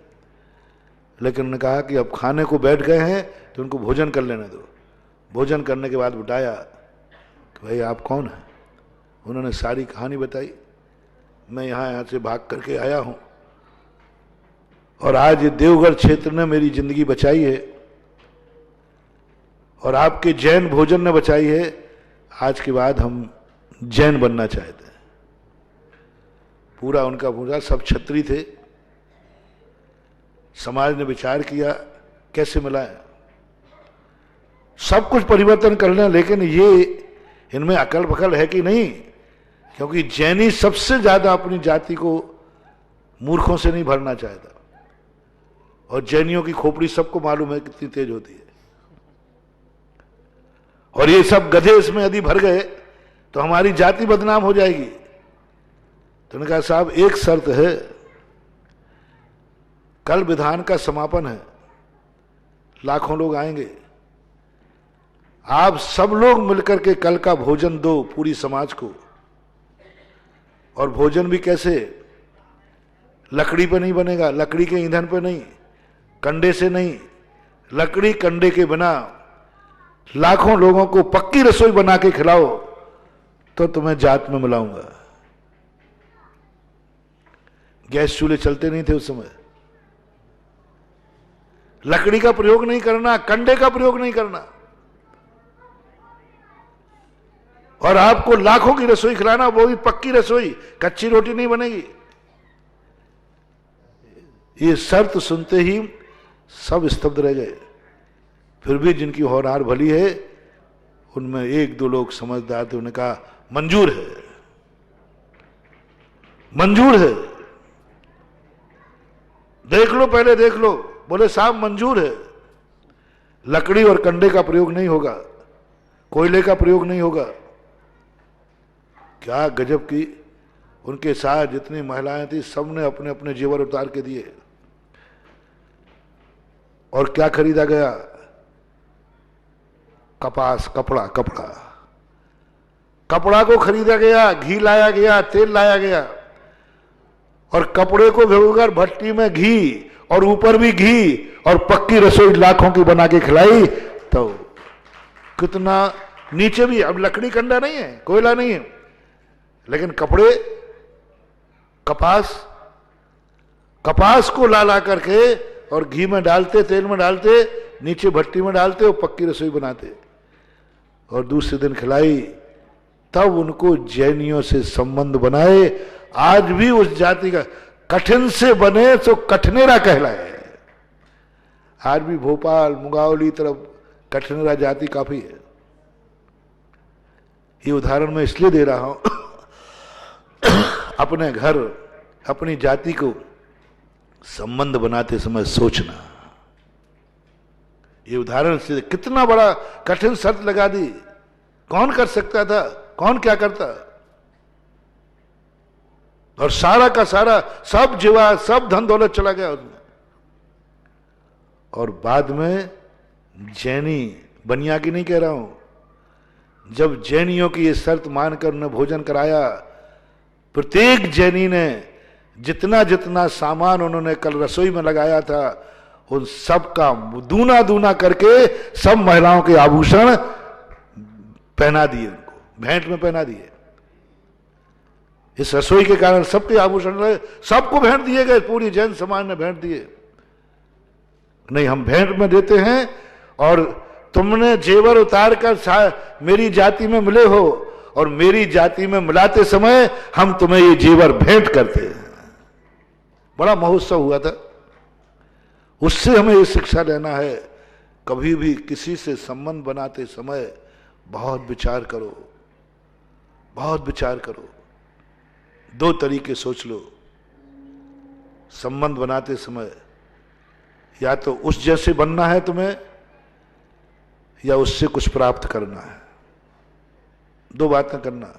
लेकिन उन्होंने कहा कि अब खाने को बैठ गए हैं तो उनको भोजन कर लेने दो। भोजन करने के बाद बताया कि भाई आप कौन हैं। उन्होंने सारी कहानी बताई, मैं यहाँ से भाग करके आया हूँ और आज ये देवगढ़ क्षेत्र ने मेरी जिंदगी बचाई है और आपके जैन भोजन ने बचाई है। आज के बाद हम जैन बनना चाहते हैं। पूरा उनका पूरा, सब क्षत्रिय थे। समाज ने विचार किया कैसे मिलाएं, सब कुछ परिवर्तन कर लें, लेकिन ये इनमें अकल बकल है कि नहीं, क्योंकि जैनी सबसे ज्यादा अपनी जाति को मूर्खों से नहीं भरना चाहता। और जैनियों की खोपड़ी सबको मालूम है कितनी तेज होती है। और ये सब गधे इसमें यदि भर गए तो हमारी जाति बदनाम हो जाएगी। तो उन्होंने कहा साहब एक शर्त है, कल विधान का समापन है, लाखों लोग आएंगे, आप सब लोग मिलकर के कल का भोजन दो पूरी समाज को। और भोजन भी कैसे, लकड़ी पे नहीं बनेगा, लकड़ी के ईंधन पे नहीं, कंडे से नहीं, लकड़ी कंडे के बिना लाखों लोगों को पक्की रसोई बना के खिलाओ तो तुम्हें जात में मिलाऊंगा। गैस चूल्हे चलते नहीं थे उस समय। लकड़ी का प्रयोग नहीं करना, कंडे का प्रयोग नहीं करना, और आपको लाखों की रसोई खिलाना, वो भी पक्की रसोई, कच्ची रोटी नहीं बनेगी। ये शर्त सुनते ही सब स्तब्ध रह गए। फिर भी जिनकी होनहार भली है उनमें एक दो लोग समझदार थे, उन्होंने कहा मंजूर है, मंजूर है, देख लो पहले देख लो। बोले साहब मंजूर है, लकड़ी और कंडे का प्रयोग नहीं होगा, कोयले का प्रयोग नहीं होगा। क्या गजब की, उनके साथ जितनी महिलाएं थी सबने अपने अपने जेवर उतार के दिए। और क्या खरीदा गया, कपास, कपड़ा, कपड़ा, कपड़ा को खरीदा गया, घी लाया गया, तेल लाया गया, और कपड़े को भिगोकर भट्टी में घी और ऊपर भी घी और पक्की रसोई लाखों की बना के खिलाई, तो कितना नीचे भी, अब लकड़ी कंडा नहीं है, कोयला नहीं है, लेकिन कपड़े कपास को ला करके और घी में डालते, तेल में डालते, नीचे भट्टी में डालते और पक्की रसोई बनाते और दूसरे दिन खिलाई। तब उनको जैनियों से संबंध बनाए। आज भी उस जाति का कठिन से बने तो कठनेरा कहलाए। आज भी भोपाल मुंगावली तरफ कठनेरा जाति काफी है। ये उदाहरण मैं इसलिए दे रहा हूं अपने घर, अपनी जाति को संबंध बनाते समय सोचना। ये उदाहरण से कितना बड़ा कठिन शर्त लगा दी, कौन कर सकता था, कौन क्या करता, और सारा का सारा सब जीवा, सब धन दौलत चला गया उसमें। और बाद में जैनी, बनिया की नहीं कह रहा हूं, जब जैनियों की ये शर्त मानकर उन्हें भोजन कराया, प्रत्येक जैनी ने जितना जितना सामान उन्होंने कल रसोई में लगाया था, उन सब का दूना दूना करके सब महिलाओं के आभूषण पहना दिए, उनको भेंट में पहना दिए। इस रसोई के कारण सबके आभूषण सबको भेंट दिए गए, पूरी जैन समाज ने भेंट दिए। नहीं, हम भेंट में देते हैं और तुमने जेवर उतार कर मेरी जाति में मिले हो, और मेरी जाति में मिलाते समय हम तुम्हें ये जेवर भेंट करते हैं। बड़ा महोत्सव हुआ था। उससे हमें ये शिक्षा लेना है, कभी भी किसी से संबंध बनाते समय बहुत विचार करो, बहुत विचार करो। दो तरीके सोच लो संबंध बनाते समय, या तो उस जैसे बनना है तुम्हें, या उससे कुछ प्राप्त करना है। दो बातें करना।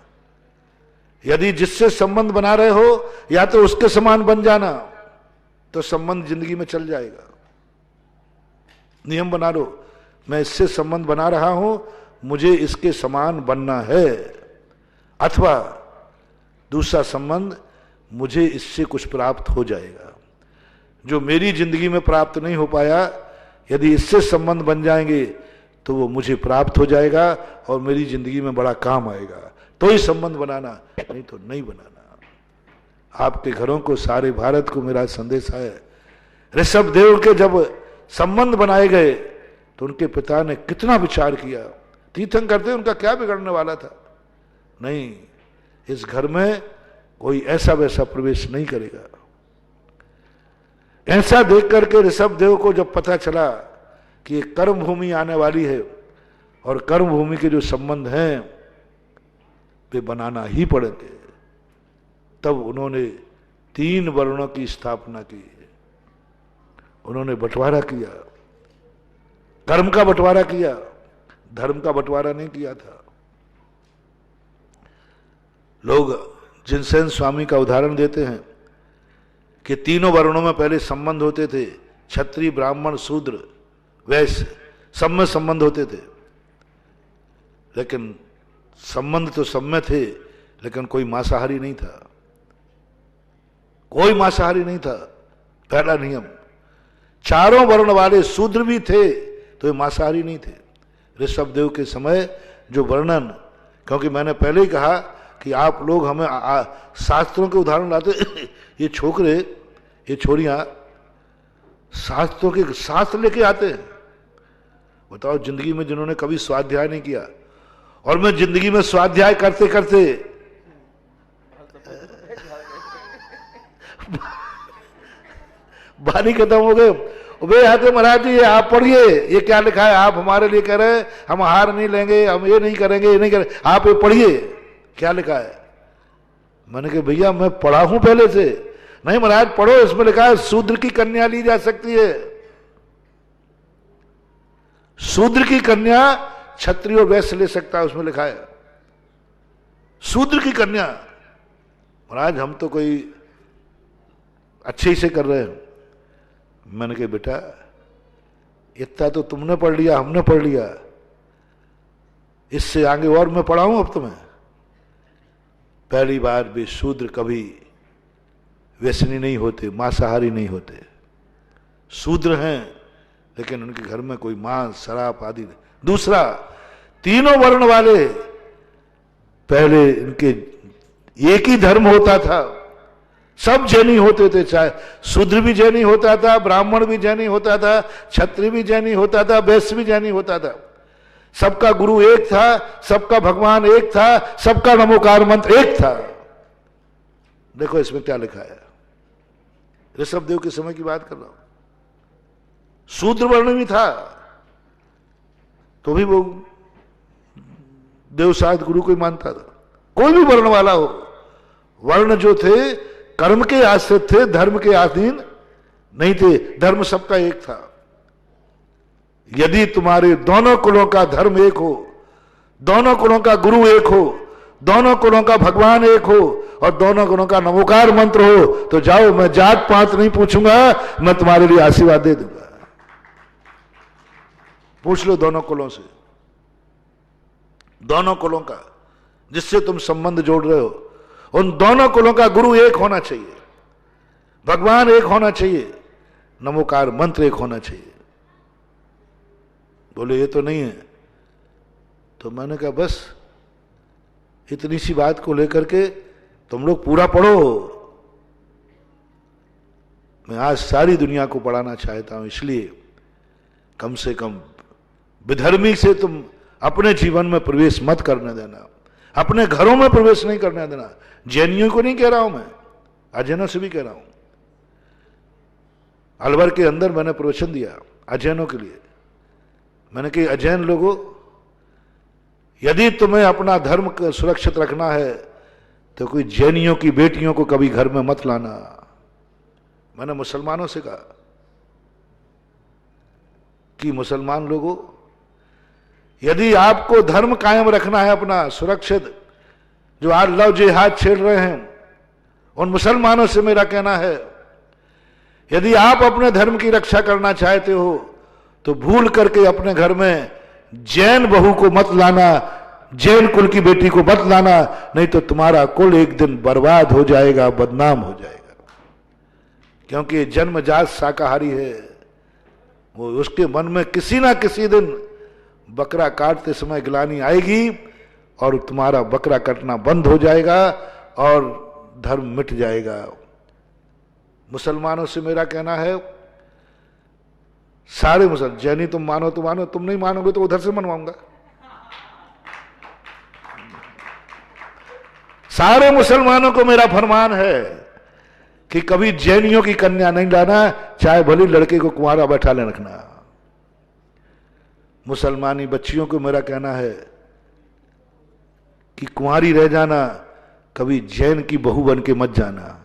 यदि जिससे संबंध बना रहे हो या तो उसके समान बन जाना, तो संबंध जिंदगी में चल जाएगा। नियम बना लो, मैं इससे संबंध बना रहा हूं, मुझे इसके समान बनना है। अथवा दूसरा संबंध, मुझे इससे कुछ प्राप्त हो जाएगा। जो मेरी जिंदगी में प्राप्त नहीं हो पाया, यदि इससे संबंध बन जाएंगे तो वो मुझे प्राप्त हो जाएगा और मेरी जिंदगी में बड़ा काम आएगा। तो ही संबंध बनाना, नहीं तो नहीं बनाना। आपके घरों को, सारे भारत को मेरा संदेश है। ऋषभ देव के जब संबंध बनाए गए तो उनके पिता ने कितना विचार किया। तीर्थंकर थे, उनका क्या बिगड़ने वाला था। नहीं, इस घर में कोई ऐसा वैसा प्रवेश नहीं करेगा। ऐसा देख करके ऋषभ देव को जब पता चला कि ये कर्म भूमि आने वाली है और कर्म भूमि के जो संबंध हैं वे बनाना ही पड़ेंगे, तब उन्होंने 3 वर्णों की स्थापना की। उन्होंने बंटवारा किया, कर्म का बंटवारा किया, धर्म का बंटवारा नहीं किया था। लोग जिनसेन स्वामी का उदाहरण देते हैं कि 3 वर्णों में पहले संबंध होते थे, क्षत्रिय, ब्राह्मण, शूद्र, वैश्य, सब में संबंध होते थे। लेकिन संबंध तो सब में थे, लेकिन कोई मांसाहारी नहीं था, कोई मांसाहारी नहीं था। पहला नियम। 4 वर्ण वाले शूद्र भी थे तो ये मांसाहारी नहीं थे। ऋषभ देव के समय जो वर्णन, क्योंकि मैंने पहले ही कहा कि आप लोग हमें शास्त्रों के उदाहरण लाते ये छोकरे, ये छोरियां शास्त्रों के शास्त्र लेके आते हैं। बताओ, जिंदगी में जिन्होंने कभी स्वाध्याय नहीं किया, और मैं जिंदगी में स्वाध्याय करते करते बानी खत्म हो गए। वे आते, महाराज जी आप पढ़िए, ये क्या लिखा है, आप हमारे लिए कह रहे हैं, हम हार नहीं लेंगे, हम ये नहीं करेंगे, ये नहीं करेंगे, आप ये पढ़िए क्या लिखा है। मैंने कहा भैया मैं पढ़ा हूं पहले से। नहीं महाराज पढ़ो, इसमें लिखा है शूद्र की कन्या ली जा सकती है। शूद्र की कन्या क्षत्रिय और वैश्य ले सकता है, उसमें लिखा है शूद्र की कन्या। महाराज हम तो कोई अच्छे से कर रहे हैं। मैंने कहा बेटा इतना तो तुमने पढ़ लिया, हमने पढ़ लिया, इससे आगे और मैं पढ़ाऊं अब तुम्हें। पहली बार भी शूद्र कभी व्यसनी नहीं होते, मांसाहारी नहीं होते। शूद्र हैं लेकिन उनके घर में कोई मांस शराब आदि नहीं। दूसरा, तीनों वर्ण वाले, पहले इनके एक ही धर्म होता था, सब जैनी होते थे, चाहे शूद्र भी जैनी होता था, ब्राह्मण भी जैनी होता था, क्षत्रिय भी जैनी होता था, वैश्य भी जैनी होता था। सबका गुरु एक था, सबका भगवान एक था, सबका नमोकार मंत्र एक था। देखो इसमें क्या लिखा है, ऋषभदेव के समय की बात कर रहा हूं। शूद्र वर्ण भी था तो भी वो देवसाद गुरु को ही मानता था। कोई भी वर्ण वाला हो, वर्ण जो थे कर्म के आश्रित थे, धर्म के अधीन नहीं थे। धर्म सबका एक था। यदि तुम्हारे दोनों कुलों का धर्म एक हो, दोनों कुलों का गुरु एक हो, दोनों कुलों का भगवान एक हो और दोनों कुलों का नमोकार मंत्र हो, तो जाओ, मैं जात पात नहीं पूछूंगा, मैं तुम्हारे लिए आशीर्वाद दे दूंगा। पूछ लो दोनों कुलों से, दोनों कुलों का जिससे तुम संबंध जोड़ रहे हो, उन दोनों कुलों का गुरु एक होना चाहिए, भगवान एक होना चाहिए, नमोकार मंत्र एक होना चाहिए। बोले ये तो नहीं है। तो मैंने कहा बस इतनी सी बात को लेकर के तुम लोग पूरा पढ़ो। मैं आज सारी दुनिया को पढ़ाना चाहता हूं, इसलिए कम से कम विधर्मी से तुम अपने जीवन में प्रवेश मत करने देना, अपने घरों में प्रवेश नहीं करने देना। जैनियों को नहीं कह रहा हूं मैं, अजैनों से भी कह रहा हूं। अलवर के अंदर मैंने प्रवचन दिया अजैनों के लिए। मैंने कहा अजैन लोगों, यदि तुम्हें अपना धर्म को सुरक्षित रखना है तो कोई जैनियों की बेटियों को कभी घर में मत लाना। मैंने मुसलमानों से कहा कि मुसलमान लोगों, यदि आपको धर्म कायम रखना है अपना सुरक्षित, जो आज लव जिहाद छेड़ रहे हैं, उन मुसलमानों से मेरा कहना है, यदि आप अपने धर्म की रक्षा करना चाहते हो तो भूल करके अपने घर में जैन बहू को मत लाना, जैन कुल की बेटी को मत लाना, नहीं तो तुम्हारा कुल एक दिन बर्बाद हो जाएगा, बदनाम हो जाएगा। क्योंकि जन्मजात शाकाहारी है, वो उसके मन में किसी ना किसी दिन बकरा काटते समय गिलानी आएगी और तुम्हारा बकरा कटना बंद हो जाएगा और धर्म मिट जाएगा। मुसलमानों से मेरा कहना है, सारे मुसलमान, जैनी तुम मानो तो मानो, तुम नहीं मानोगे तो उधर से मनवाऊंगा। सारे मुसलमानों को मेरा फरमान है कि कभी जैनियों की कन्या नहीं लाना, चाहे भली लड़के को कुंवारा बैठा ले रखना। मुसलमानी बच्चियों को मेरा कहना है कि कुंवारी रह जाना, कभी जैन की बहू बन के मत जाना।